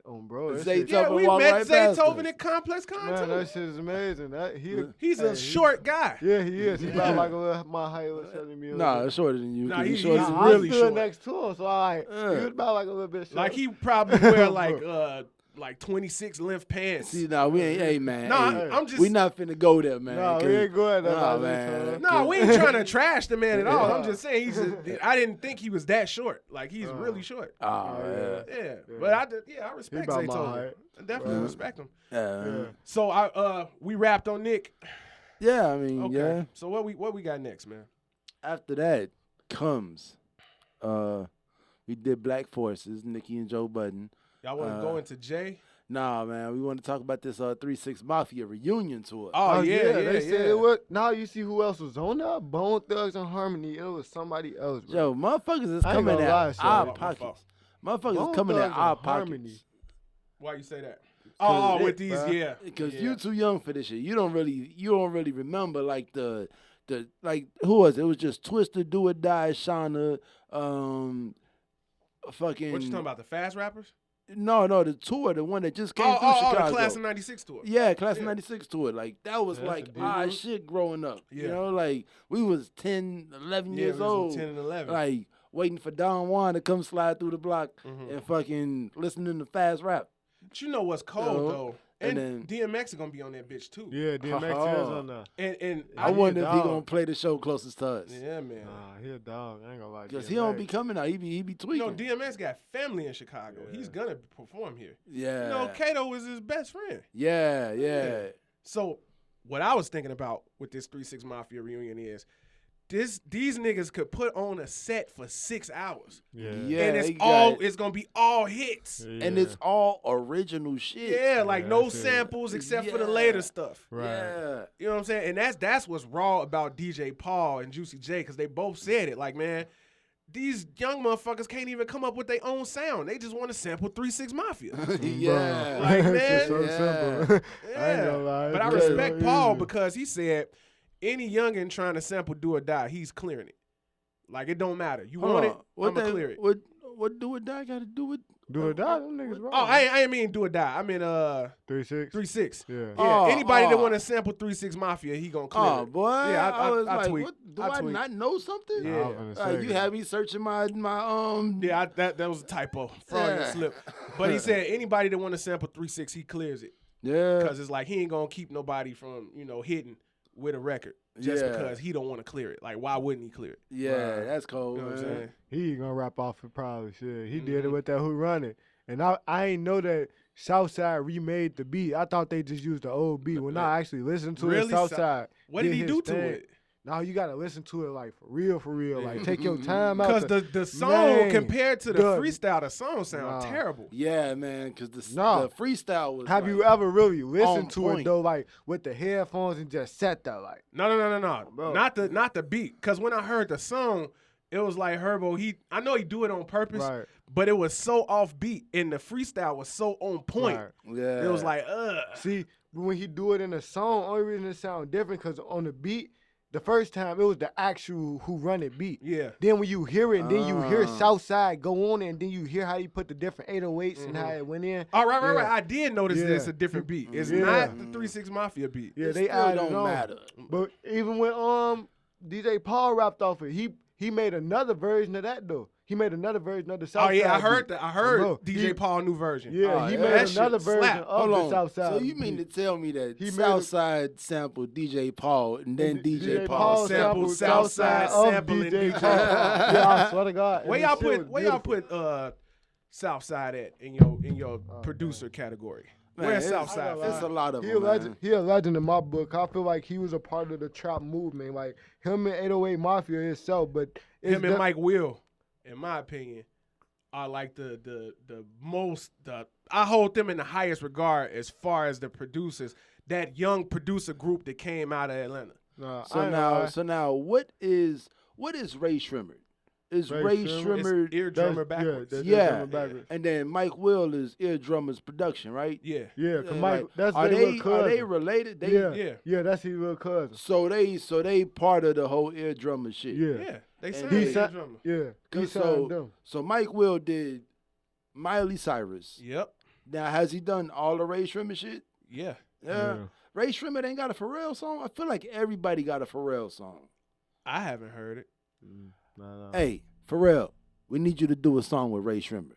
Oh, bro, that Zay shit- told- Yeah, we walk met right Zay past Tovin us. at Complex Con, man, too. that shit is amazing. That He's hey, a short guy. Yeah, he is. He's about like a little, my height, little 70 million. Nah, it's shorter than you. Nah, 'cause he- you shorter he's than I me. really stood short. next to him, so he was about like a little bit short. Like, he probably wear, like 26 length pants. See, nah, we ain't. Hey, man. Nah, hey, I'm just. we not finna go there, man. Nah, we 'cause- ain't going there. Nah, like man. that, No, we ain't trying to trash the man at all. I'm Yeah. just saying I didn't think he was that short. Like he's really short. Oh, yeah. Yeah. But I respect about Zay my Tovin. height. I definitely respect him. Yeah. So we wrapped on Nick. Yeah, I mean, Okay. yeah. So what we got next, man? After that comes, we did Black Forces, Nicki and Joe Budden. Y'all want to go into Jay? Nah, man, we want to talk about this 3-6 Mafia reunion tour. Oh, yeah, They said it was. Now you see who else was on there? Bone Thugs and Harmony. It was somebody else, bro. Yo, motherfuckers is I ain't coming gonna at lie, our Shorty. pockets. Motherfuckers Bone is coming at Thugs our and Harmony. pockets. Why you say that? Oh, it, with these, bruh. yeah. Because Yeah. you too young for this shit. You don't really remember like the like who was it? It was just Twister, Do or Die, Shauna, fucking. What you talking about? The fast rappers? No, the tour, the one that just came through Oh, Chicago. the Class of '96 tour. Yeah, Class of Yeah. '96 tour. Like that was Yeah, like that's a our deal. shit growing up. You Yeah. know, like we was 10, 11 Yeah, years we was old. 10 and 11. Like waiting for Don Juan to come slide through the block Mhm. and fucking listening to fast rap. But you know what's cold You know, though, and and then- DMX is gonna be on that bitch too. Yeah, DMX is on there. And I he a wonder if he dog. gonna play the show closest to us. yeah, man. Nah, he a dog. I ain't gonna lie. Cause he don't be DMX. coming out. He be You tweaking. know, DMX got family in Chicago. He's gonna perform here. yeah. You know, Kato is his best friend. yeah. So, what I was thinking about with this 3-6 Mafia reunion is these niggas could put on a set for 6 hours. Yeah. Yeah, and they got- it's gonna be all hits. And it's all original shit. Yeah, like Yeah, no that's it. samples except for the Yeah. later stuff. Right. Yeah. You know what I'm saying? And that's what's raw about DJ Paul and Juicy J, because they both said it. Like, man, these young motherfuckers can't even come up with their own sound. They just want to sample 3 6 Mafia. Yeah. Like, man, It's so yeah. simple. Yeah. I ain't gonna lie. But I It's respect so Paul easy. because he said any youngin trying to sample Do or Die, he's clearing it. Like, it don't matter. You Hold want on. it, I'm going to clear it. What do or die got to do with? Do or die, them niggas wrong. Oh, I ain't mean Do or Die. I mean 3-6. 3 6. Yeah. Yeah, Oh, anybody that oh. want to sample 3 6 Mafia, he gonna clear Oh it. boy, Yeah, I was like, tweet. what? Do I I tweet. not know something? Yeah. I was gonna say You that. had me searching my Yeah, that was a typo. Freudian Yeah. slip. But he said anybody that want to sample 3 6, he clears it yeah. because it's like he ain't gonna keep nobody from hitting with a record just Yeah. because he don't want to clear it. Like, why wouldn't he clear it? Yeah, that's cold, You know what I'm man. saying? He gonna rap off it probably. Shit. He did it Mhm. with that Who Run It. And I ain't know that Southside remade the beat. I thought they just used the old beat. When I actually listened to Really? it, Southside. What did he his do to thing. it? No, you gotta listen to it like for real. Like take your time out. Because to- the song Man, compared to the the- freestyle, the song sound Nah. terrible. Yeah, man, because the No. freestyle was. Have like, you ever really on listened to point. it though, like with the headphones and just sat there like? No. Bro. Not the beat. Because when I heard the song, it was like Herbo. I know he do it on purpose, Right. but it was so off beat, and the freestyle was so on point. Right. Yeah. It was like, See, when he do it in a song, only reason it sound different because on the beat, the first time it was the actual Who Run It beat. yeah. Then when you hear it, and then you hear Ah. Southside go on, and then you hear how he put the different 808s and how it went in. Oh, right. Yeah. I did notice that Yeah. it's a different beat. It's Yeah. not the 3 6 Mafia beat. Yeah, It they still added don't on. matter. But even when DJ Paul rapped off it, he made another version of that though. He made another version of the Oh Southside. yeah, I heard beat. that. I heard Bro, DJ he- Paul new version. Yeah, Oh, he yeah. made That shit another version slap. of Hold the on. Southside. So you mean to tell me that He made Southside sampled DJ Paul and then DJ Paul sampled sampled Southside of sampling DJ DJ Paul? Paul. Yeah, I swear to God. Where And y'all this shit was put beautiful. Southside at in your producer category? Man, Where's it's- Southside? It's a lot of He a them, legend. man. He a legend in my book. I feel like he was a part of the trap movement, like him and 808 Mafia itself. But it's Him and Mike Will, in my opinion, are like the most. I hold them in the highest regard as far as the producers. That young producer group that came out of Atlanta. Nah, I So ain't now, gonna lie. what is Ray Shrimmer? Is Ray Ray Shrimmer? Shrimmer? It's ear That's- drummer backwards. that's Yeah. drummer backwards. And then Mike Will is Eardrummer's production, right? Yeah. Yeah, cause Yeah, Mike, like, that's are their they little cousin. are they related? They, Yeah. That's his little cousin. So they part of the whole Eardrummer shit. Yeah, Yeah. They And signed he ear signed- drummer. yeah. He So- signed them. So Mike Will did Miley Cyrus. Yep. Now has he done all the Ray Shrimmer shit? Yeah. Yeah. Ray Shrimmer ain't got a Pharrell song. I feel like everybody got a Pharrell song. I haven't heard it. Nah. Hey, Pharrell, we need you to do a song with Ray Shrimmer.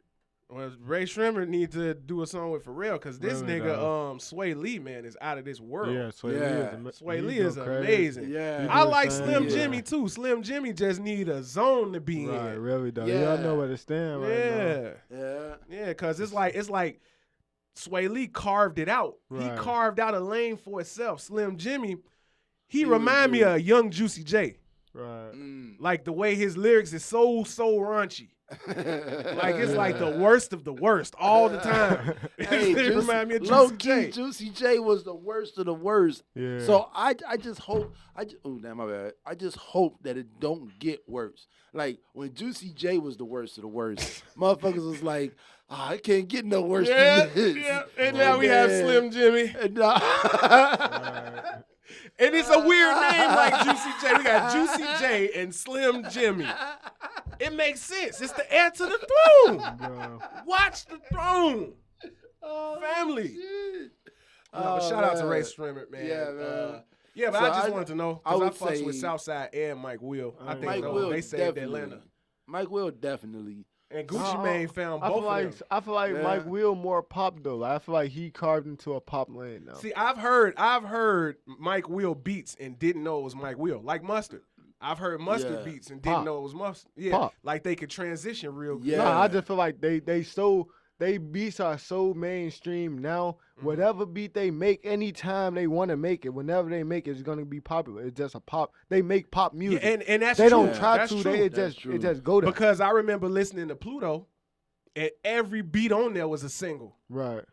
Well, Ray Shrimmer needs to do a song with Pharrell because this Really, nigga, dog. Sway Lee, man, is out of this world. Yeah, Sway Yeah. Lee is, Sway he Lee go is crazy. amazing. Yeah. He I do like his Slim thing. Jimmy too. Slim Jimmy just need a zone to be Right, in. really though. Yeah. Y'all know where to stand right now. Yeah, Yeah. yeah, because it's like Sway Lee carved it out. He Right. carved out a lane for itself. Slim Jimmy, he was remind me good. of Young Juicy J. Right. Like the way his lyrics is so raunchy. Like it's like the worst of the worst all the time. Hey, it remind me of low Juicy key, J. Juicy J was the worst of the worst. Yeah. So I just hope oh damn my bad. I just hope that it don't get worse. Like when Juicy J was the worst of the worst, motherfuckers was like, it can't get no worse Yeah, than this. yeah. And now we have then- Slim Jimmy. And, nah. And it's a weird name like Juicy J. We got Juicy J and Slim Jimmy. It makes sense. It's the heir to the throne. Bro. Watch the throne. Family. Shit. No, but shout out to man. Ray Strimmer, man. Yeah, man. Yeah, but So I just I- wanted to know I because I, would fucks say- with Southside and Mike Will. I think Mike those- Will they saved definitely. Atlanta. Mike Will definitely. And Gucci Mane found I both feel of like them. I feel like Yeah. Mike Will more pop though. Like, I feel like he carved into a pop lane now. See, I've heard Mike Will beats and didn't know it was Mike Will, like Mustard. I've heard Mustard Yeah. beats and didn't Pop. know it was Mustard. Yeah, Pop. like they could transition real good. Yeah. Nah, I just feel like they beats are so mainstream now. Mm-hmm. Whatever beat they make, anytime they want to make it, whenever they make it, it's gonna be popular. It's just a pop. They make pop Yeah, music. and that's they true. don't try That's to. true. That's true. It just go there. Because I remember listening to Pluto, and every beat on there was a single. Right.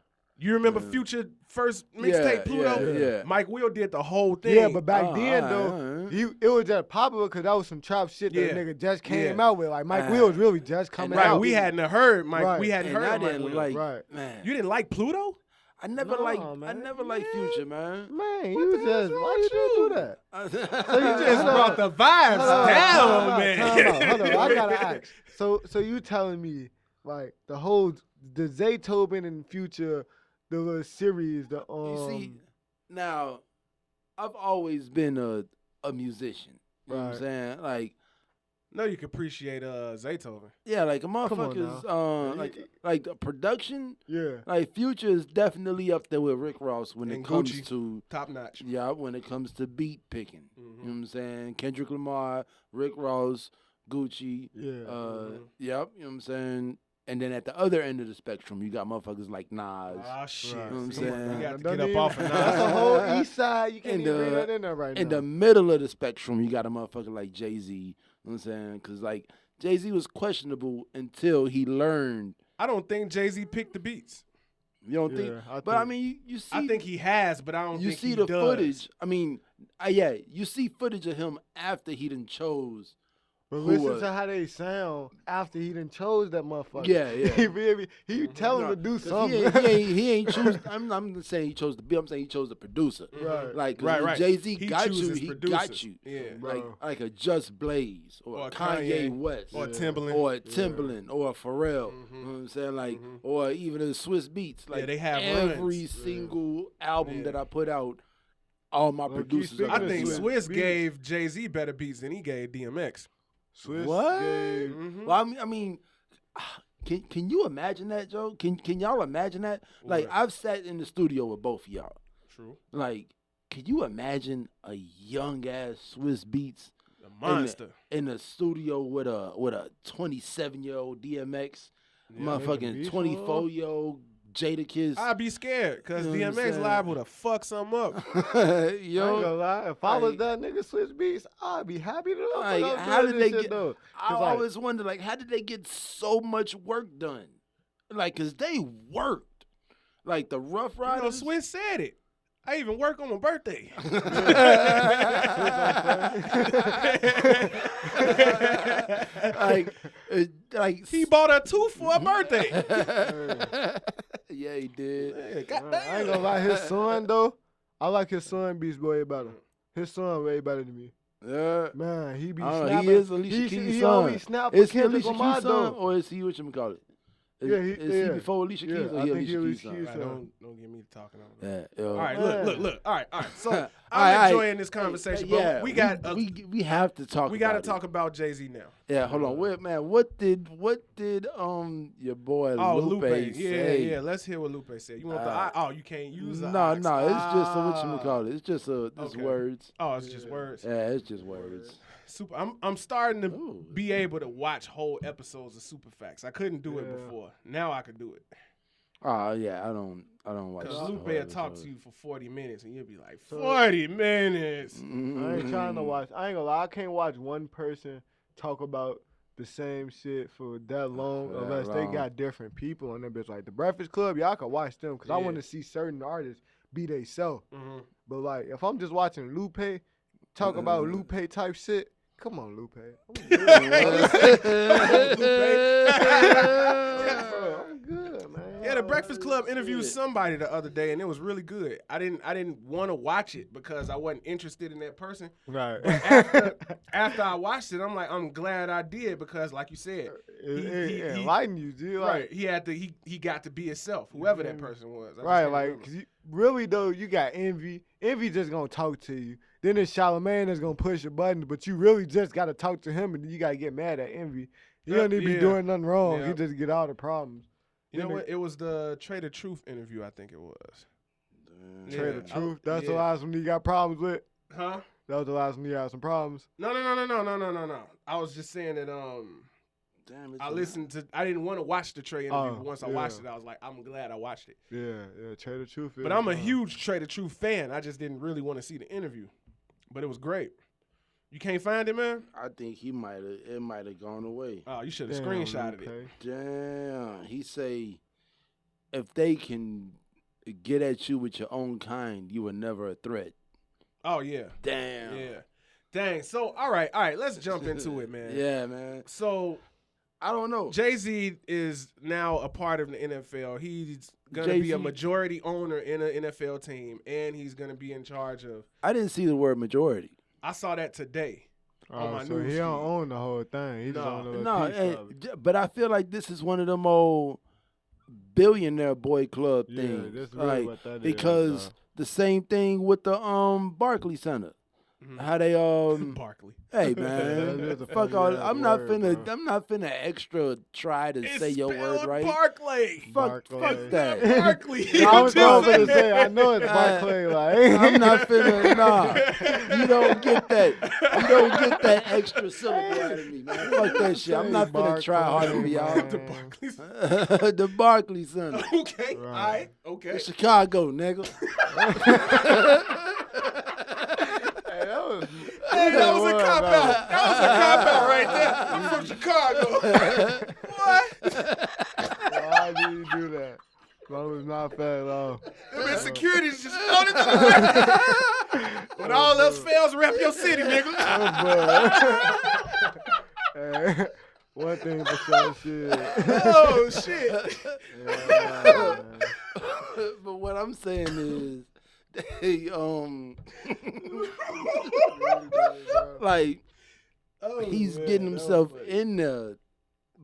You remember Future first mixtape Pluto? Yeah. Mike Will did the whole thing. Yeah, but back then all though, right. it was just popular because that was some trap shit that Yeah. nigga just came Yeah. out with. Like Mike Will was really just coming right, out. we hadn't heard Mike. Right. We hadn't And heard I of Mike didn't Will. like, Right. man. You didn't like Pluto? I never No, liked. I man. never liked Future, man. Man, What you the hell's just wrong why you with just you? do that? You just brought the vibes down, man. Hold on. I gotta ask. So you telling me like the Zaytoven and Future, the little series, the You see, now I've always been a musician. You know what I'm Right. saying? Like, No, you can appreciate Zaytoven. yeah, like a on motherfuckers, like the production. yeah. Like Future is definitely up there with Rick Ross when And it comes Gucci. to Top notch. when it comes to beat picking. You know Mhm. what I'm saying? Kendrick Lamar, Rick Ross, Gucci. Yeah. Yep, you know what I'm saying? And then at the other end of the spectrum, you got motherfuckers like Nas. Ah, shit. Right. You know what I'm See, saying? You got to Don't get up even- off of That's the Nas. whole East Side. You can't And, even bring uh, that in there right In now. the middle of the spectrum, you got a motherfucker like Jay-Z. You know what I'm saying? Because, like, Jay-Z was questionable until he learned. I don't think Jay-Z picked the beats. You don't think? Yeah, But, I mean, you see. I think he has, but I don't you think see he the does. footage. I mean, you see footage of him after he done chose. But who listen was- to how they sound after he done chose that motherfucker. Yeah, yeah. he feel me? He tell him No, to do 'cause something. He ain't choose. I'm not saying he chose the beat. I'm saying he chose the producer. Right. Like, 'cause Right, when right. Jay-Z He got you. chooses He got producers. you. Yeah. Bro. Like a Just Blaze or, Or a Kanye Kanye, West Or Yeah. Timbaland. or a Timbaland or a Pharrell. Mhm. You know what I'm saying? Like, Mhm. or even the Swiss Beats. Like, they have every runs. single album Yeah. that I put out, all my Like, you producers. speaking are I of think doing Swiss beats. gave Jay-Z better beats than he gave DMX. Swiss What? gave- Mhm. Well, I mean, can you imagine that, Joe? Can y'all imagine that? Like, What? I've sat in the studio with both of y'all. True. Like, can you imagine a young ass Swiss Beats The monster. in the studio with a 27-year-old DMX, making motherfucking beats 24-year-old Jada Kiss? I'd be scared because You know what I'm DMX saying? liable to fuck something up. I ain't Yo, gonna lie. If I was like- that nigga Swiss Beats, I'd be happy to know. Like, how did they get? I always wonder, like, how did they get so much work done? Like, cause they worked. Like the Rough You know, Riders. Swiss said it. I even work on my birthday. like He bought a tooth for a birthday. yeah, he did. Yeah, goddamn. I ain't gonna lie. His son though, I like his son Beats way better. His son way better than me. Yeah. Man, he be I don't know, snapping. he is Alicia Keys' he son. always snap for Is he Kendrick Alicia Lamar Keys' though. son, or is he whatchamacallit? Is, Yeah, is he before Alicia Keys, or I he think he Alicia Keys' Alicia Keys' son? son. Don't get me talking about it. Yeah. All right, Man. look. All right. So All I'm right, enjoying this conversation, Yeah, but we got we have to talk. we got to about it. talk about Jay-Z now. Yeah, hold on. Wait, man, what did your boy Lupe say? Yeah. Let's hear what Lupe said. You want you can't use the No, ox. it's just a whatchamacallit. It's just Okay. words. Oh, it's just words. Yeah, it's just words. Super. I'm starting to Ooh. be able to watch whole episodes of Super Facts. I couldn't do it Yeah. before. Now I can do it. Oh yeah, I don't watch. Because the Lupe whole will talk episode. to you for 40 minutes and you'll be like, So- 40 minutes. I ain't trying to Mm. watch. I ain't gonna lie. I can't watch one person talk about the same shit for that long For that unless they long. got different people on them. Bitch, like the Breakfast Club, y'all can watch them because I Yeah. want to see certain artists be they self. Mm-hmm. But like, if I'm just watching Lupe talk about Lupe type shit, come on, Lupe. Bro, I'm good, man. Yeah, the Breakfast Club interviewed somebody the other day, and it was really good. I didn't want to watch it because I wasn't interested in that person. Right. After I watched it, I'm like, I'm glad I did because, like you said, it enlighten you, dude. Like, right? He got to be himself, whoever that person was. I just right, can't like, remember. cause really though, you got Envy. Envy just gonna talk to you. Then there's Charlamagne that's gonna push your buttons, but you really just gotta talk to him, and then you gotta get mad at Envy. He don't even be Yeah. doing nothing wrong. Yeah. He just get all the problems. You know Then what? It was the Trader Truth interview, I think it was. Trader Yeah. Truth. That's the yeah. last one you got problems with. Huh? That was the last one you had some problems. No. I was just saying that Damn, it's I a- listened to. I didn't want to watch the Trey interview. But once I watched it, yeah. I was like, I'm glad I watched it. Yeah, Trader Truth. But I'm a huge Trader Truth fan. I just didn't really want to see the interview, but it was great. You can't find it, man. I think it might have gone away. Oh, you should have screenshotted it. Damn, he say if they can get at you with your own kind, you were never a threat. Oh yeah. Damn. Yeah. Dang. So all right. Let's jump into it, man. Yeah, man. So I don't know. Jay-Z is now a part of the NFL. He's gonna be a majority owner in an NFL team, and he's gonna be in charge of. I didn't see the word majority. I saw that today. On my so news he don't feed. own the whole thing. He just own a little No, piece of it. but I feel like this is one of them old billionaire boy club Yeah, things. that's really like, what that is, because the same thing with the Barclays Center. How they Barkley. Hey That man, is a fuck funny all. ass I'm not word, finna. bro. I'm not finna extra try to It's say your word spelled right. Barkley. Fuck Barclay. that. Barkley. I was Tell going me. to say, I know it's Barclay. Like, I'm not finna. Nah, you don't get that. You don't get that extra syllable out of me, man. Fuck that shit. I'm not finna try harder for y'all. man. The Barclays. The Barclays Center, Okay. All right. Okay. Chicago, nigga. Hey, that was a cop out. That was a cop out right there. I'm from Chicago. What? Why did you do that? That was not fair at all. Them insecurities just floated to the When all else fails, rep your city, nigga. Hey, one thing for sure, shit. Oh shit. Yeah, But what I'm saying is, they like he's getting himself in there,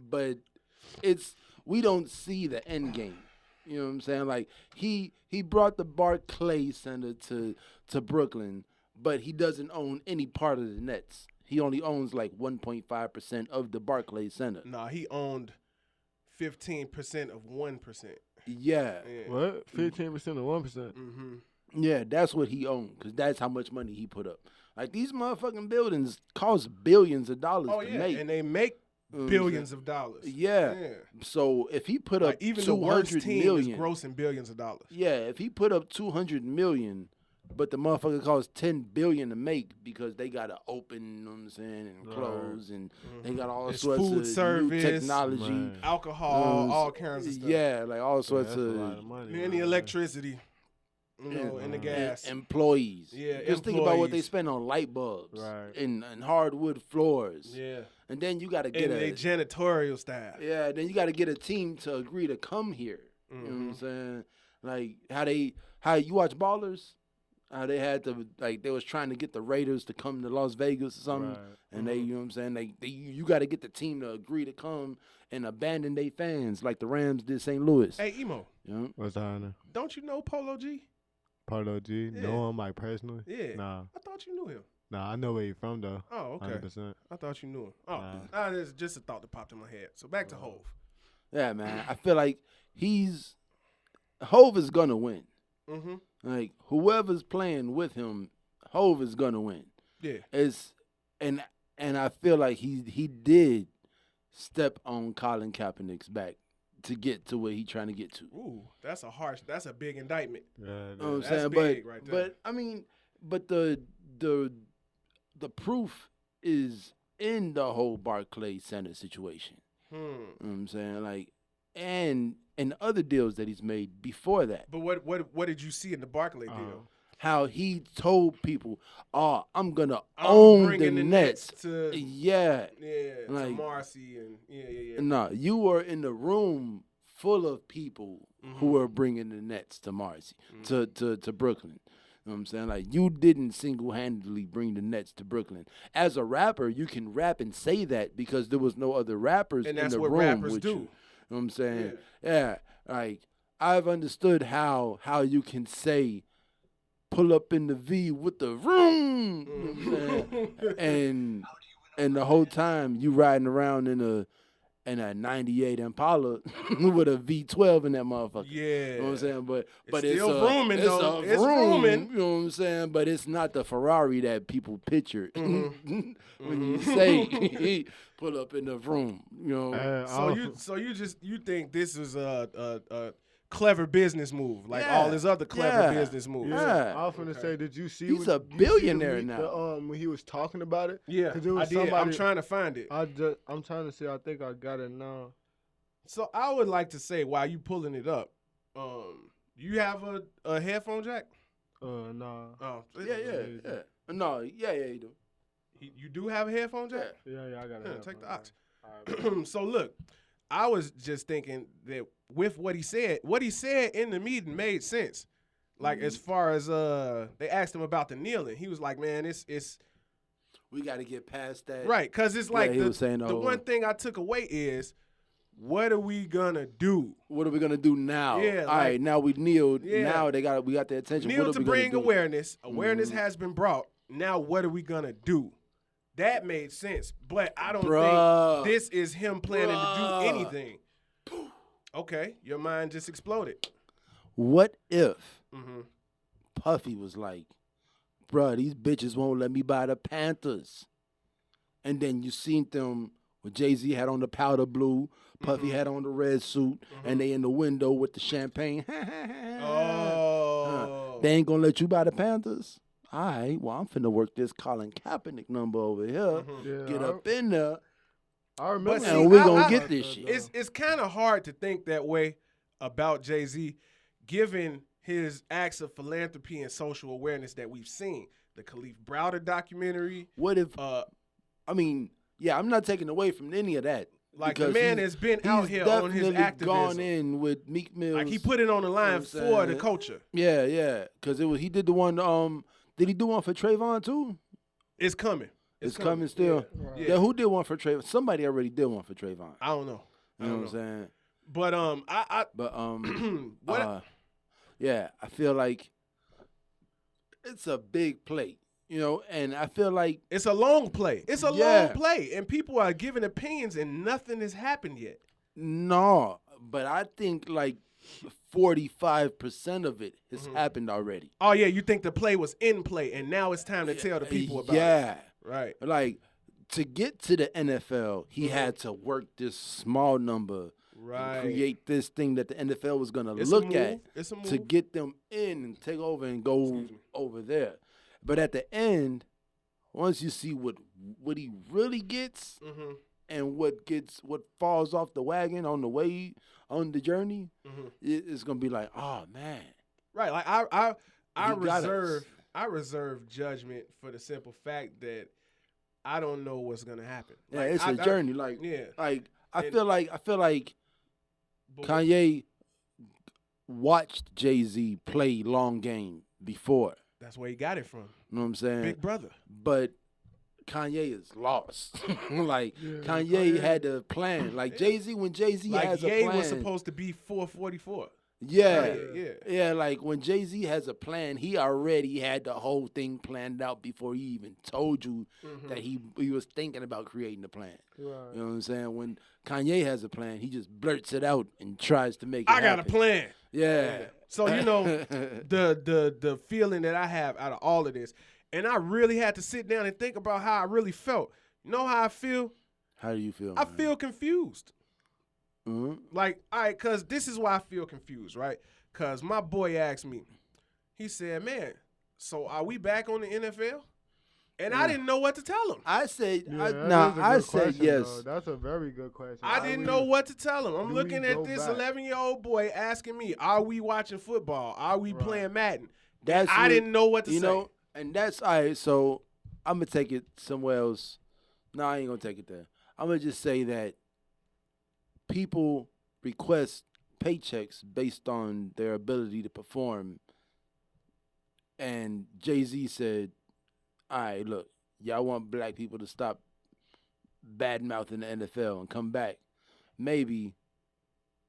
but we don't see the end game. You know what I'm saying? Like he brought the Barclays Center to Brooklyn, but he doesn't own any part of the Nets. He only owns like 1.5% of the Barclays Center. Nah, he owned 15% of 1%. Yeah. What? 15% or 1%? Mm-hmm. Yeah, that's what he owned, because that's how much money he put up. Like, these motherfucking buildings cost billions of dollars Oh to yeah, make. and they make billions of dollars. Yeah. So if he put up Like, even the worst 200 team million, is grossing billions of dollars. yeah, if he put up 200 million, but the motherfucker costs 10 billion to make because they gotta open, you know what I'm saying, and close, and they got all It's sorts food of service, new technology. Man. Alcohol, all kinds of stuff. Yeah, like all sorts That's a lot of of money. And the man. electricity, you know, and the gas. employees. Yeah, Just think about what they employees. spend on light bulbs Right. and hardwood floors. Yeah. And then you got to get And they janitorial staff. yeah. Then you got to get a team to agree to come here. You know what I'm saying? Like how you watch Ballers, how they had to they was trying to get the Raiders to come to Las Vegas or something, Right. and they, you know what I'm saying? You got to get the team to agree to come and abandon their fans like the Rams did St. Louis. Hey, Emo, You know? What's that? don't you know Polo G? Polo G? Yeah. Know him like personally? Yeah. Nah. I thought you knew him. Nah, I know where he's from though. Oh, okay. 100%. I thought you knew him. Oh, Nah. there's just a thought that popped in my head. So back to Hove. Yeah, man. I feel like Hove is gonna win. Mm-hmm. Like whoever's playing with him, Hove is gonna win. Yeah. And I feel like he did step on Colin Kaepernick's back to get to where he trying to get to. Ooh, that's a big indictment. Yeah, You know what I'm That's saying? big right there. But I mean, but the proof is in the whole Barclays Center situation. You know what I'm saying? Like, and other deals that he's made before that. But what did you see in the Barkley deal? How he told people, "Oh, I'm gonna I'm own the bringing the Nets." to Yeah. to Like- Marcy and yeah. No, you were in the room full of people who were bringing the Nets to Marcy, to Brooklyn. You know what I'm saying? Like, you didn't single-handedly bring the Nets to Brooklyn. As a rapper, you can rap and say that because there was no other rappers And in that's the what room rappers with do. you. You know what I'm saying? Yeah. Like, I've understood how you can say, pull up in the V with the room. You know what I'm saying? And the whole time you riding around in a 98 Impala with a V12 in that motherfucker. Yeah. You know what I'm saying? But It's it's still rooming, it's though. a It's vroom, rooming. You know what I'm saying? But it's not the Ferrari that people picture when you Mm-hmm. say pull up in the vroom. You know? So you think this is a clever business move, like Yeah. all his other clever Yeah. business moves. Yeah. I was gonna say, did you see? He's what- a did you see billionaire the- now. when he was talking about it. Yeah, 'Cause there was I did. I'm somebody- trying to find it. I'm trying to see. I think I got it now. So I would like to say, while you pulling it up, You have a headphone jack? Nah. Oh, Yeah. No, yeah, you do. You do have a headphone jack? Yeah, I got it. Take the ox. All right, So look, I was just thinking that with what he said in the meeting made sense. Like as far as they asked him about the kneeling, he was like, "Man, it's we got to get past that." right," because it's like he was saying, the one thing I took away is, what are we gonna do? What are we gonna do now? Yeah, all right, now we kneeled. Yeah. Now we got their attention. Kneel what are to we gonna bring do? awareness. Awareness has been brought. Now what are we gonna do? That made sense, but I don't think this is him planning to do anything. Okay, your mind just exploded. What if Puffy was like, bruh, these bitches won't let me buy the Panthers. And then you seen them when Jay-Z had on the powder blue, Puffy had on the red suit, and they in the window with the champagne. Oh. They ain't gonna let you buy the Panthers? All right, well, I'm finna work this Colin Kaepernick number over here. Yeah, Get up in there. I remember. But And see, we gonna get this shit. It's kind of hard to think that way about Jay-Z, given his acts of philanthropy and social awareness that we've seen. The Khalif Browder documentary. What if, I mean, yeah, I'm not taking away from any of that. Like, the because man has been out here on his definitely activism. gone in with Meek Mills. Like, he put it on the line You know what I'm for the saying? culture. Yeah, because he did the one. Did he do one for Trayvon too? It's coming. It's coming still. Yeah. Yeah, who did one for Trayvon? Somebody already did one for Trayvon. I don't know. You know what I'm saying? But But yeah, I feel like it's a big play, you know, and I feel like it's a long play. It's a Yeah. long play, and people are giving opinions, and nothing has happened yet. no, but I think like 45% of it has happened already. Oh yeah, you think the play was in play, and now it's time to tell the people about it. Yeah. Right. Like to get to the NFL, he had to work this small number, Right. and create this thing that the NFL was gonna It's a look move. at It's a to move. get them in and take over and go over there. But at the end, once you see what he really gets and what falls off the wagon on the way on the journey, it's gonna be like, oh man. Right. Like I He got I reserve judgment for the simple fact that I don't know what's gonna happen. Yeah, Like, it's a journey. Like, yeah. like I And- feel like But- Kanye watched Jay-Z play long game before. That's where he got it from. You know what I'm saying? Big brother. But Kanye is lost. Like Kanye had a plan. Like Jay-Z, when Jay-Z Like has a Ye plan, was supposed to be 444. yeah, Yeah. yeah. Like when Jay-Z has a plan, he already had the whole thing planned out before he even told you that he was thinking about creating the plan. Right. You know what I'm saying? When Kanye has a plan, he just blurts it out and tries to make it I got a happen. plan. Yeah. So you know the feeling that I have out of all of this, and I really had to sit down and think about how I really felt. You know how I feel? How do you feel? I man? feel confused. Mhm. Like, all right, cause this is why I feel confused, right? Cause my boy asked me, he said, "Man, so are we back on the NFL?" And I didn't know what to tell him. I said, Yeah, that nah, is a I good said question, yes. though. That's a very good question. I didn't know what to tell him. I'm do we looking at go this back? 11-year-old boy asking me, "Are we watching football? Are we Right. playing Madden?" That's I what- didn't know what to you say. know, and that's all right. So I'm gonna take it somewhere else. No, I ain't gonna take it there. I'm gonna just say that people request paychecks based on their ability to perform. And Jay-Z said, "All right, look, y'all want black people to stop bad mouthing the NFL and come back. Maybe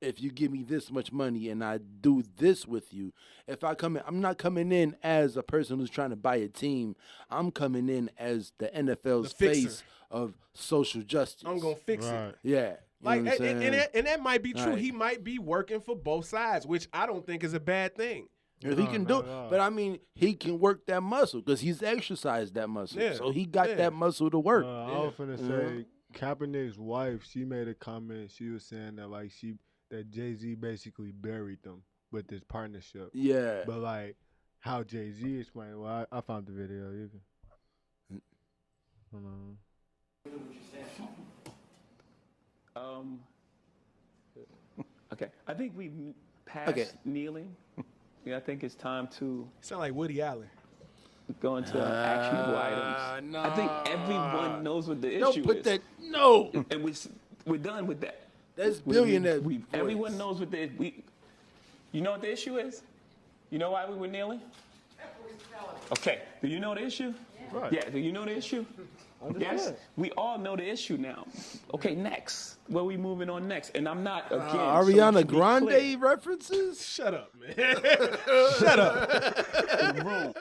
if you give me this much money and I do this with you, if I come in, I'm not coming in as a person who's trying to buy a team. I'm coming in as the NFL's The fixer. face of social justice. I'm gonna fix it. Right. Yeah. You Like, know what I'm and saying? that might be true. Right. He might be working for both sides, which I don't think is a bad thing. If he No, can not do at it. all. But I mean, he can work that muscle because he's exercised that muscle. Yeah, So he got yeah. that muscle to work. I was finna say Kaepernick's wife. She made a comment. She was saying that that Jay-Z basically buried them with this partnership. Yeah. But like how Jay-Z explained. Well, I found the video. You can. Hold on. Okay, I think we've passed kneeling. I think it's time to Sound like Woody Allen. go into actionable items. no. I think everyone knows what the issue Don't put is. that. No. And we're done with that. That's billionaire. Everyone voice. knows what you know what the issue is? You know why we were kneeling? Okay. Do you know the issue? Right. Yeah. Do you know the issue? Yes. We all know the issue now. Okay. Next. Where we moving on next? And I'm not again. so Ariana to be Grande clear, references. Shut up, man. Shut up. room.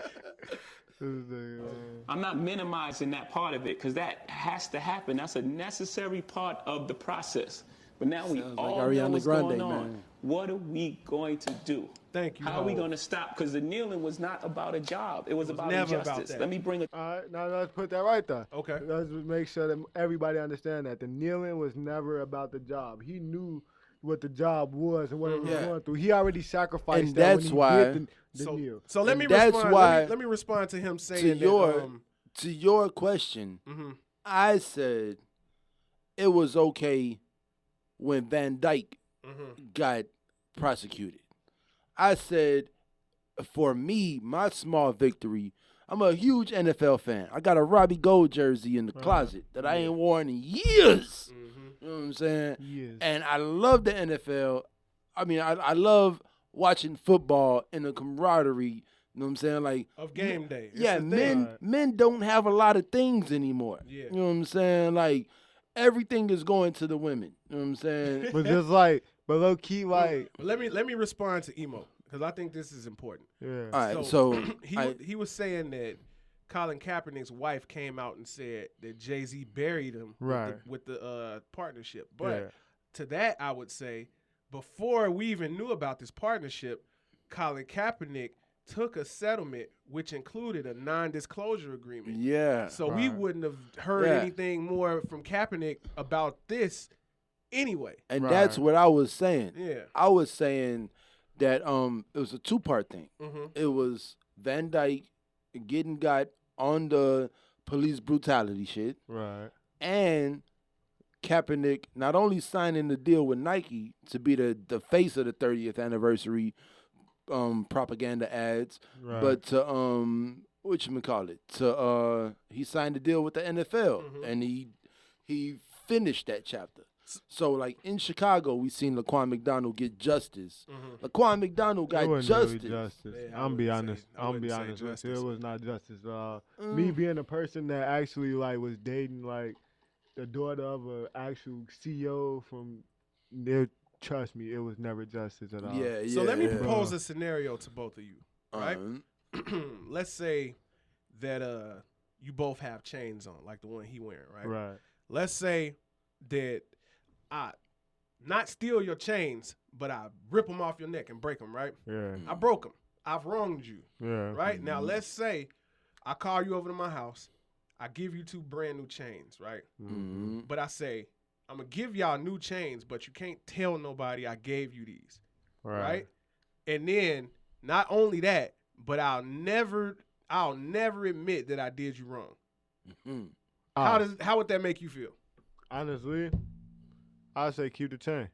I'm not minimizing that part of it because that has to happen. That's a necessary part of the process. But now we Sounds like all Ariana know what's Grande, going on. man. What are we going to do? Thank you. How are we Hov. going to stop? Because the kneeling was not about a job. It was about never about injustice. that. Let me bring a All right, now let's put that right there. Okay. Let's make sure that everybody understand that the kneeling was never about the job. He knew what the job was and what it was Yeah. going through. He already sacrificed And that that's when he why- did the kneel. So let And me that's respond. why- let me respond to him saying To that, your to your question, mhm. I said it was okay when Van Dyke got prosecuted. I said, for me, my small victory. I'm a huge NFL fan. I got a Robbie Gold jersey in the closet that I ain't worn in years. You know what I'm saying? Yes. And I love the NFL. I mean, I love watching football and the camaraderie. You know what I'm saying? Like Of game day. It's yeah, the thing. men don't have a lot of things anymore. Yeah. You know what I'm saying? Like everything is going to the women. You know what I'm saying? But just like, but low key, like, But let me respond to Emo because I think this is important. yeah. All right, so he was saying that Colin Kaepernick's wife came out and said that Jay-Z buried him Right. with the partnership. But Yeah. to that, I would say before we even knew about this partnership, Colin Kaepernick took a settlement which included a non-disclosure agreement. yeah. So we wouldn't have heard Yeah. anything more from Kaepernick about this anyway. And Right. that's what I was saying. Yeah. I was saying that it was a two-part thing. Mhm. It was Van Dyke getting got on the police brutality shit, Right. and Kaepernick not only signing the deal with Nike to be the face of the 30th anniversary propaganda ads, Right. but to whatchamacallit, to he signed the deal with the NFL and he finished that chapter. So like in Chicago, we seen Laquan McDonald get justice. Laquan McDonald got It wasn't justice. really justice. Yeah, I I'm be wouldn't honest. say- I I'm be wouldn't say honest with you. justice. It was not justice at all. Me being a person that actually like was dating like the daughter of an actual CEO from there, trust me, it was never justice at all. Yeah, yeah. So let me yeah. propose a scenario to both of you, right? Um, Let's say that you both have chains on, like the one he wearing, right? Right. Let's say that I not steal your chains, but I rip them off your neck and break them, right? Yeah. I broke them. I've wronged you, Yeah. right? Now let's say I call you over to my house. I give you 2 brand new chains, right? mhm. But I say, I'm going to give y'all new chains, but you can't tell nobody I gave you these. Right? And then not only that, but I'll never admit that I did you wrong. Mhm. How would that make you feel? Honestly, I'd say keep the chain.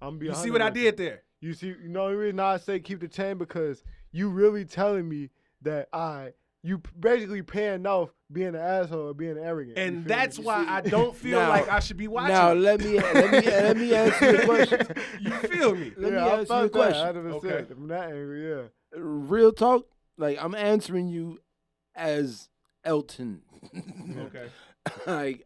I'm be You see 100 what I with did there? You see, you know the reason I say keep the chain because you really telling me that you basically paying off being an asshole or being arrogant. And You feel that's me? why I don't feel Now- like I should be watching. Now let me answer your question. You feel me? Let me I answer your felt that question. 100%. Okay. From that angle, yeah. Real talk, like I'm answering you as Elton. Okay. like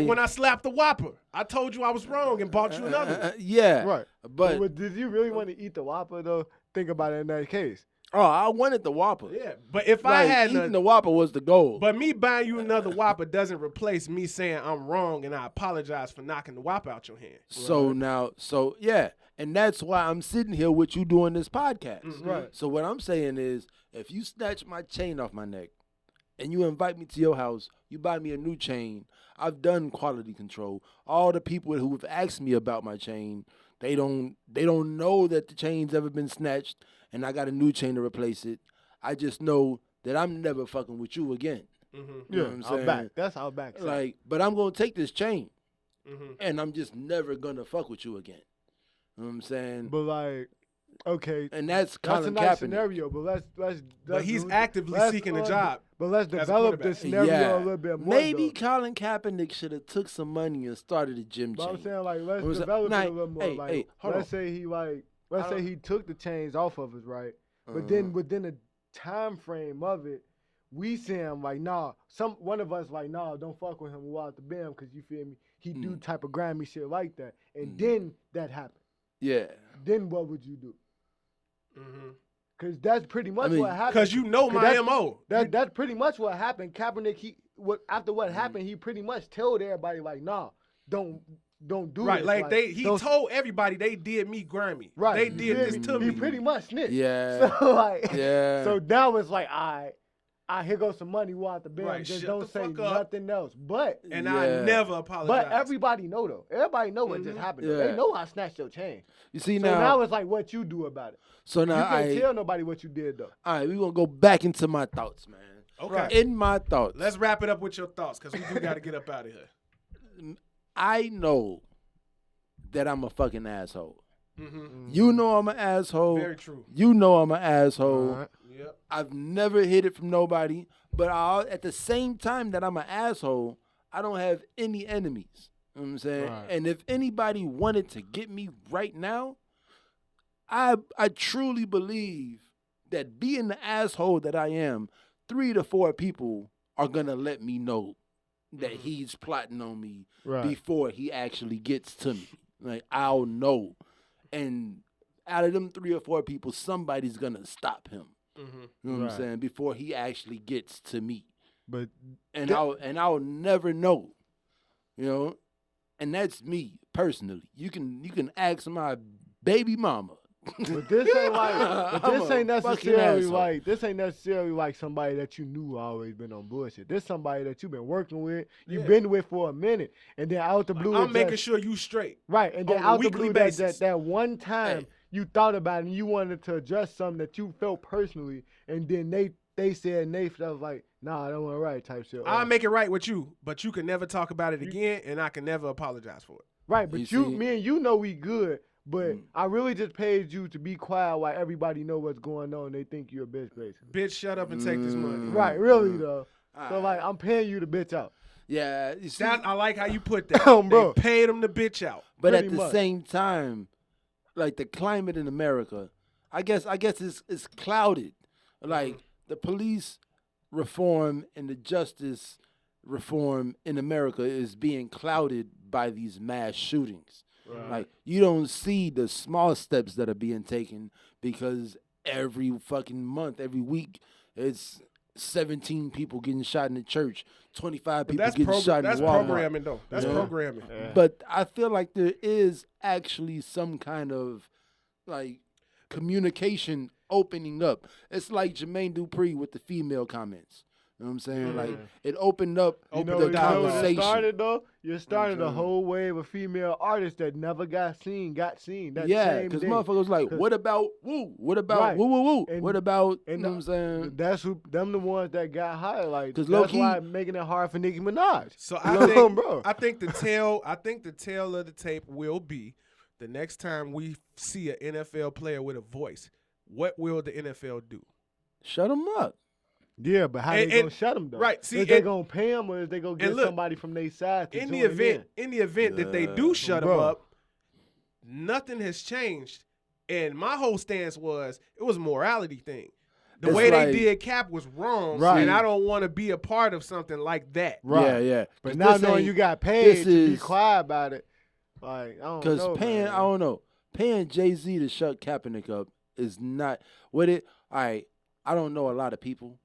when I slapped the Whopper, I told you I was wrong and bought you another one. yeah, Right. But did you really want to eat the Whopper, though? Think about it in that case. I wanted the Whopper. Yeah, but if I Like, had eating the Whopper was the goal. but me buying you another Whopper doesn't replace me saying I'm wrong and I apologize for knocking the Whopper out your hand. So yeah, and that's why I'm sitting here with you doing this podcast. Right. So what I'm saying is, if you snatch my chain off my neck, and you invite me to your house, you buy me a new chain. I've done quality control. All the people who have asked me about my chain, they don't know that the chain's ever been snatched, and I got a new chain to replace it. I just know that I'm never fucking with you again. You know Yeah, what I'm I'll saying? back. That's how back. Like, but I'm gonna take this chain, and I'm just never gonna fuck with you again. You know what I'm saying? But like, okay, And that's that's a Colin nice Kaepernick. scenario. But But he's actively seeking a job. But let's as a develop quarterback. this scenario a little bit more. Maybe though. Colin Kaepernick should have took some money and started a gym But I'm chain. saying like let's Was it- develop nah, it a little more. hey, like hey, hold let's on. say he let's say he took the chains off of us, right? But Uh-huh. then within a time frame of it, we see him like, nah. One of us like, nah, don't fuck with him. We'll out the bam because you feel me. He do type of grimy shit like that, and then that happened. Yeah. Then what would you do? Mm-hmm. Because that's pretty much mean, what happened. Because you know my that's- MO. That's pretty much what happened. Kaepernick, after what happened, he pretty much told everybody like, nah, don't do Right, this. like he don't- told everybody they did me grimy. right. They you did feel this me? to He me. pretty much snitched. Yeah. So like, Yeah. so now it's like, all right, here goes some money. We'll out the band. Right, Just shut don't the say fuck up. nothing else. But And Yeah. I never apologize. everybody know though. Everybody know what just happened. though. Yeah. They know I snatched your chain. You see So now. now it's like what you do about it. So You now can't tell nobody what you did though. all right, we're gonna go back into my thoughts, man. Okay. In my thoughts, Let's wrap it up with your thoughts because we do got to get up out of here. I know that I'm a fucking asshole. Mm-hmm. You know I'm an asshole. Very true. You know I'm an asshole. Alright. Yep. I've never hid it from nobody, but at the same time that I'm an asshole, I don't have any enemies. You know what I'm saying? Right. And if anybody wanted to get me right now, I truly believe that being the asshole that I am, 3 to 4 people are gonna let me know that he's plotting on me Right. before he actually gets to me. Like, I'll know. And out of them 3 or 4 people, somebody's gonna stop him. Mm-hmm. You know what Right. I'm saying? Before he actually gets to me. But And I'll never know. You know? And that's me personally. You can ask my baby mama. But this ain't like, but I'm this a ain't fucking necessarily asshole. like, this ain't necessarily like somebody that you knew always been on bullshit. This somebody that you've been working with, you've Yeah. been with for a minute, and then out the blue, I'm it making just- sure you straight. right, and then on a out the weekly blue, basis. that one time Hey. you thought about it and you wanted to address something that you felt personally, and then they said, and they felt like, nah, I don't want to write type shit. I'll make it right with you, but you can never talk about it again, and I can never apologize for it. right, but You you, see? me and you know we good. But I really just paid you to be quiet while everybody know what's going on. They think you're a bitch, basically. Bitch, shut up and take this money. Right, really though. So Alright. like, I'm paying you to bitch out. Yeah, you see, That I like how you put that. Bro. They paid him the bitch out. but at pretty the much. same time, like the climate in America, I guess it's clouded. Like the police reform and the justice reform in America is being clouded by these mass shootings. Like you don't see the small steps that are being taken because every fucking month, every week, it's 17 people getting shot in the church, 25 people That's, getting shot in that's the Walmart. programming, though. That's Yeah. programming. But I feel like there is actually some kind of like communication opening up. It's like Jermaine Dupri with the female comments. You know what I'm saying? Like it opened up You know, the what that conversation. started though? You started a whole wave of female artists that never got seen. That Yeah, same because day. motherfuckers like, 'Cause- what about woo? What about Right. woo woo woo? And- What about you and know what I'm saying? That's them the ones that got highlighted. 'Cause That's low-key- why making it hard for Nicki Minaj. So Bro. I think the tail of the tape will be the next time we see an NFL player with a voice. What will the NFL do? Shut them up. Yeah, but how And- they gonna and- shut them though? right, see, is they and- gonna pay them or is they gonna get look, somebody from their side to In join the event, in? that they do shut him Bro. up, nothing has changed. And my whole stance was it was a morality thing. The It's way like- they did Cap was wrong, Right. and I don't want to be a part of something like that. Right. Yeah, yeah. But 'Cause now this knowing ain't- you got paid this to be is- quiet about it, like I don't Because know. paying, man. I don't know, paying Jay-Z to shut Kaepernick up is not what it. All right, I don't know a lot of people,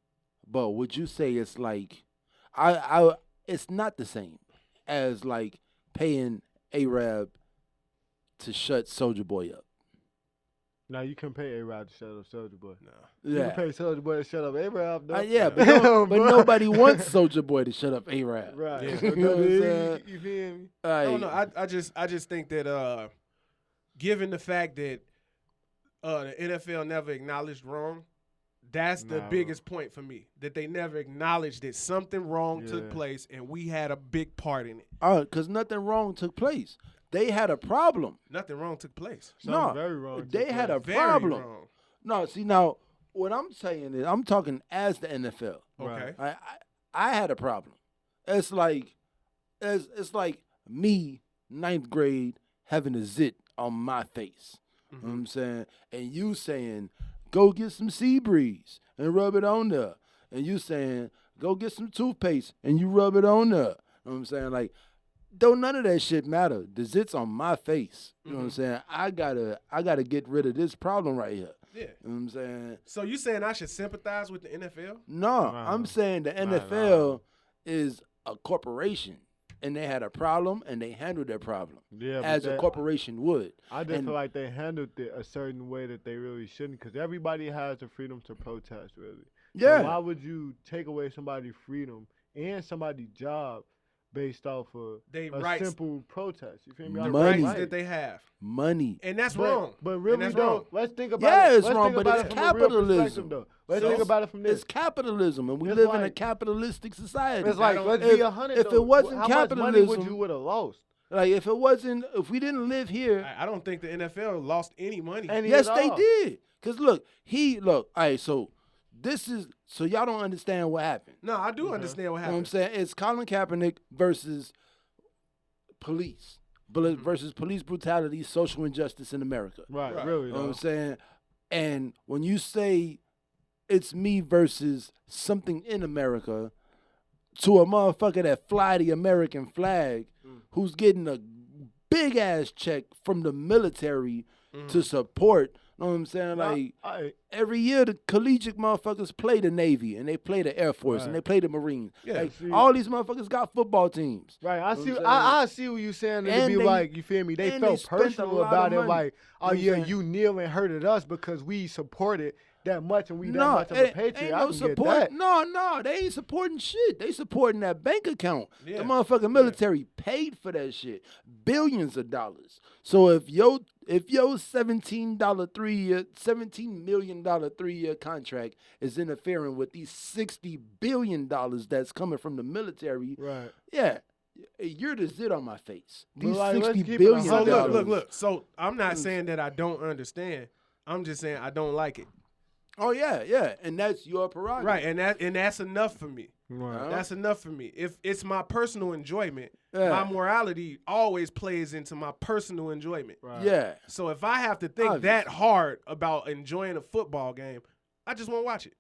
but would you say it's like, it's not the same as like paying Arab to shut Soulja Boy up. Now you can pay A-Rod to shut up Soulja Boy. No. You Yeah, can pay Soulja Boy to shut up A-Rod though. yeah, but, but Bro. nobody wants Soulja Boy to shut up Arab. Right. Yeah. You know what I'm saying? You feel me? I don't know. I just think that given the fact that the NFL never acknowledged wrong, That's the biggest point for me, that they never acknowledged that something wrong took place and we had a big part in it. Because nothing wrong took place. They had a problem. Nothing wrong took place. No, very wrong they had a Very problem. wrong. No, see now, what I'm saying is, I'm talking as the NFL. Okay. I had a problem. It's like me, 9th grade, having a zit on my face. You know what I'm saying? And you saying, go get some sea breeze and rub it on there. And you saying, go get some toothpaste and you rub it on there. You know what I'm saying? Like, don't none of that shit matter. The zit's on my face. You know what I'm saying? I gotta get rid of this problem right here. Yeah. You know what I'm saying? So you saying I should sympathize with the NFL? No, I'm saying the NFL is a corporation, and they had a problem, and they handled their problem as a corporation would. I just feel like they handled it a certain way that they really shouldn't, because everybody has the freedom to protest, really. Yeah. So why would you take away somebody's freedom and somebody's job based off of simple protest? You feel me? The Money. rights that they have. Money. And that's wrong. But really, that's though, wrong. let's think about Yeah, it. it's Let's wrong, think but about it's it from a real capitalism. perspective, though. Let's think about it from this. It's capitalism, and we It's live in a like- capitalistic society. It's like, let's be 100. if though. it wasn't how much money would capitalism- you would have lost? Like, if we didn't live here, I don't think the NFL lost any money. yes, they did. Because look, all right, so so y'all don't understand what happened. No, I do understand what You know what I'm happened. saying? It's Colin Kaepernick versus police. Versus police brutality, social injustice in America. Right, Right. really. You know what I'm though. saying? And when you say it's me versus something in America, to a motherfucker that fly the American flag, who's getting a big ass check from the military to support, you know what I'm saying? Like, every year the collegiate motherfuckers play the Navy and they play the Air Force and they play the Marines. Yeah, Like, see- all these motherfuckers got football teams. Right, I know see. what I'm I see what you saying. It'd And be they- like, you feel me? They and felt they spent a personal lot about of it. money. Like, oh You know what I'm yeah, saying? you kneel and hurted us because we supported that much and we that No, much of a ain't patriot. I no can support. get that. No, they ain't supporting shit. They supporting that bank account. Yeah. The motherfucking military paid for that shit, billions of dollars. So if your $17 million 3-year contract is interfering with these $60 billion that's coming from the military, Right. yeah, you're the zit on my face. But These like, let's $60 keep it billion. So $100. look. So I'm not saying that I don't understand. I'm just saying I don't like it. Oh yeah, and that's your prerogative. Right, and that's enough for me. Right. That's enough for me. If it's my personal enjoyment, Yeah. my morality always plays into my personal enjoyment. Right. Yeah. So if I have to think that hard about enjoying a football game, I just won't watch it.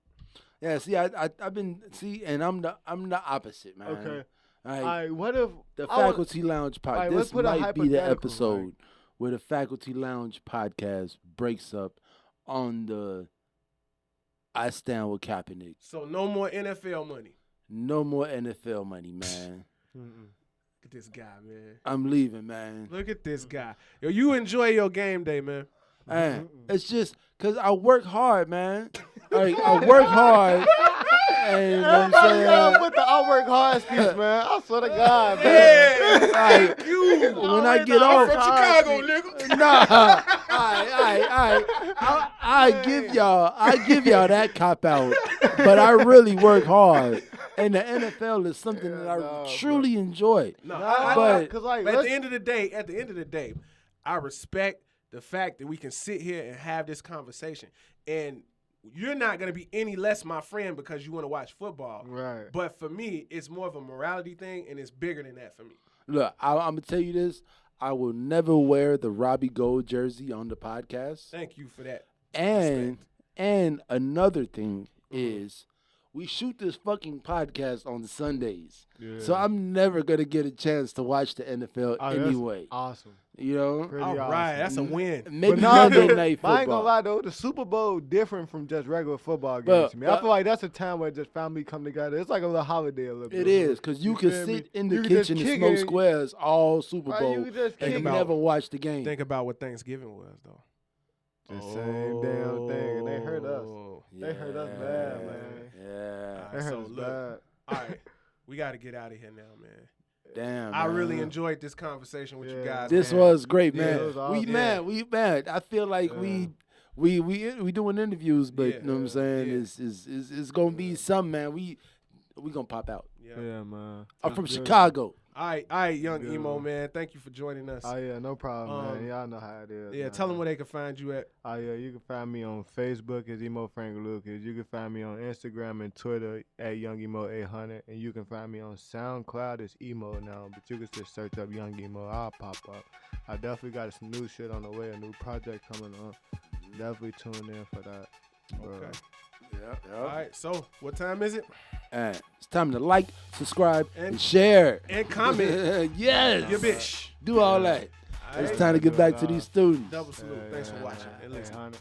Yeah, see, I've been and I'm the opposite, man. Okay. All All right, right. What if the I was- Faculty Lounge podcast. right, let's This put a might be the hypothetical, episode right? where the Faculty Lounge podcast breaks up on the I stand with Kaepernick. So no more NFL money. No more NFL money, man. Look at this guy, man. I'm leaving, man. Look at this guy. Yo, you enjoy your game day, man. Man, it's just because I work hard, man. Like, I work hard. And you know what I'm saying? With the I work hard speech, man. I swear to God, man. Like, when I get off, nigga. nah, I give y'all that cop out, but I really work hard, and the NFL is something that I truly enjoy. No, but- Cause like, But at let's- the end of the day, I respect the fact that we can sit here and have this conversation. And you're not gonna be any less my friend because you want to watch football. Right. But for me, it's more of a morality thing, and it's bigger than that for me. Look, I'm gonna tell you this: I will never wear the Robbie Gold jersey on the podcast. Thank you for that. And another thing is, we shoot this fucking podcast on Sundays, so I'm never gonna get a chance to watch the NFL Oh, that's anyway. Awesome. You know, Pretty All awesome. right, that's a win. maybe But nah, Monday dude, night but I ain't gonna football. lie though, the Super Bowl different from just regular football games But- to me. I feel like that's a time where just family come together. It's like a little holiday a little bit. It is, because you can feel me? sit in the You can just kitchen and kick smoke it. squares all Super Right, Bowl you can just and kick you it. never watch the game. Think about what Thanksgiving was, though. The same damn thing, and they hurt us. Oh. They hurt us bad, man. Yeah. They hurt So us look, bad. all right, we got to get out of here now, man. Damn. I really man. enjoyed this conversation with you Yeah. guys. This man. was great, Yeah, man. it was awesome. We man. I feel like we doing interviews, but Yeah, you know what I'm saying? yeah. It's gonna be something, man. We gonna pop out. Yeah, man. I'm It's from good. Chicago. All right, young Good emo one. man. Thank you for joining us. Oh yeah, no problem, Um, man. Y'all know how it is. Yeah, man. tell them where they can find you at. Oh yeah, you can find me on Facebook as Emo Frank Lucas. You can find me on Instagram and Twitter at Young Emo 800, and you can find me on SoundCloud as Emo now. But you can just search up Young Emo, I'll pop up. I definitely got some new shit on the way, a new project coming on. Definitely tune in for that. Okay. Yeah. All right. So, what time is it? And it's time to like, subscribe, and And- share. And comment. Yes. Your bitch. Do all that. All It's right. time to get back to these students. Double salute. Thanks for watching and Hey, listening. Hunter.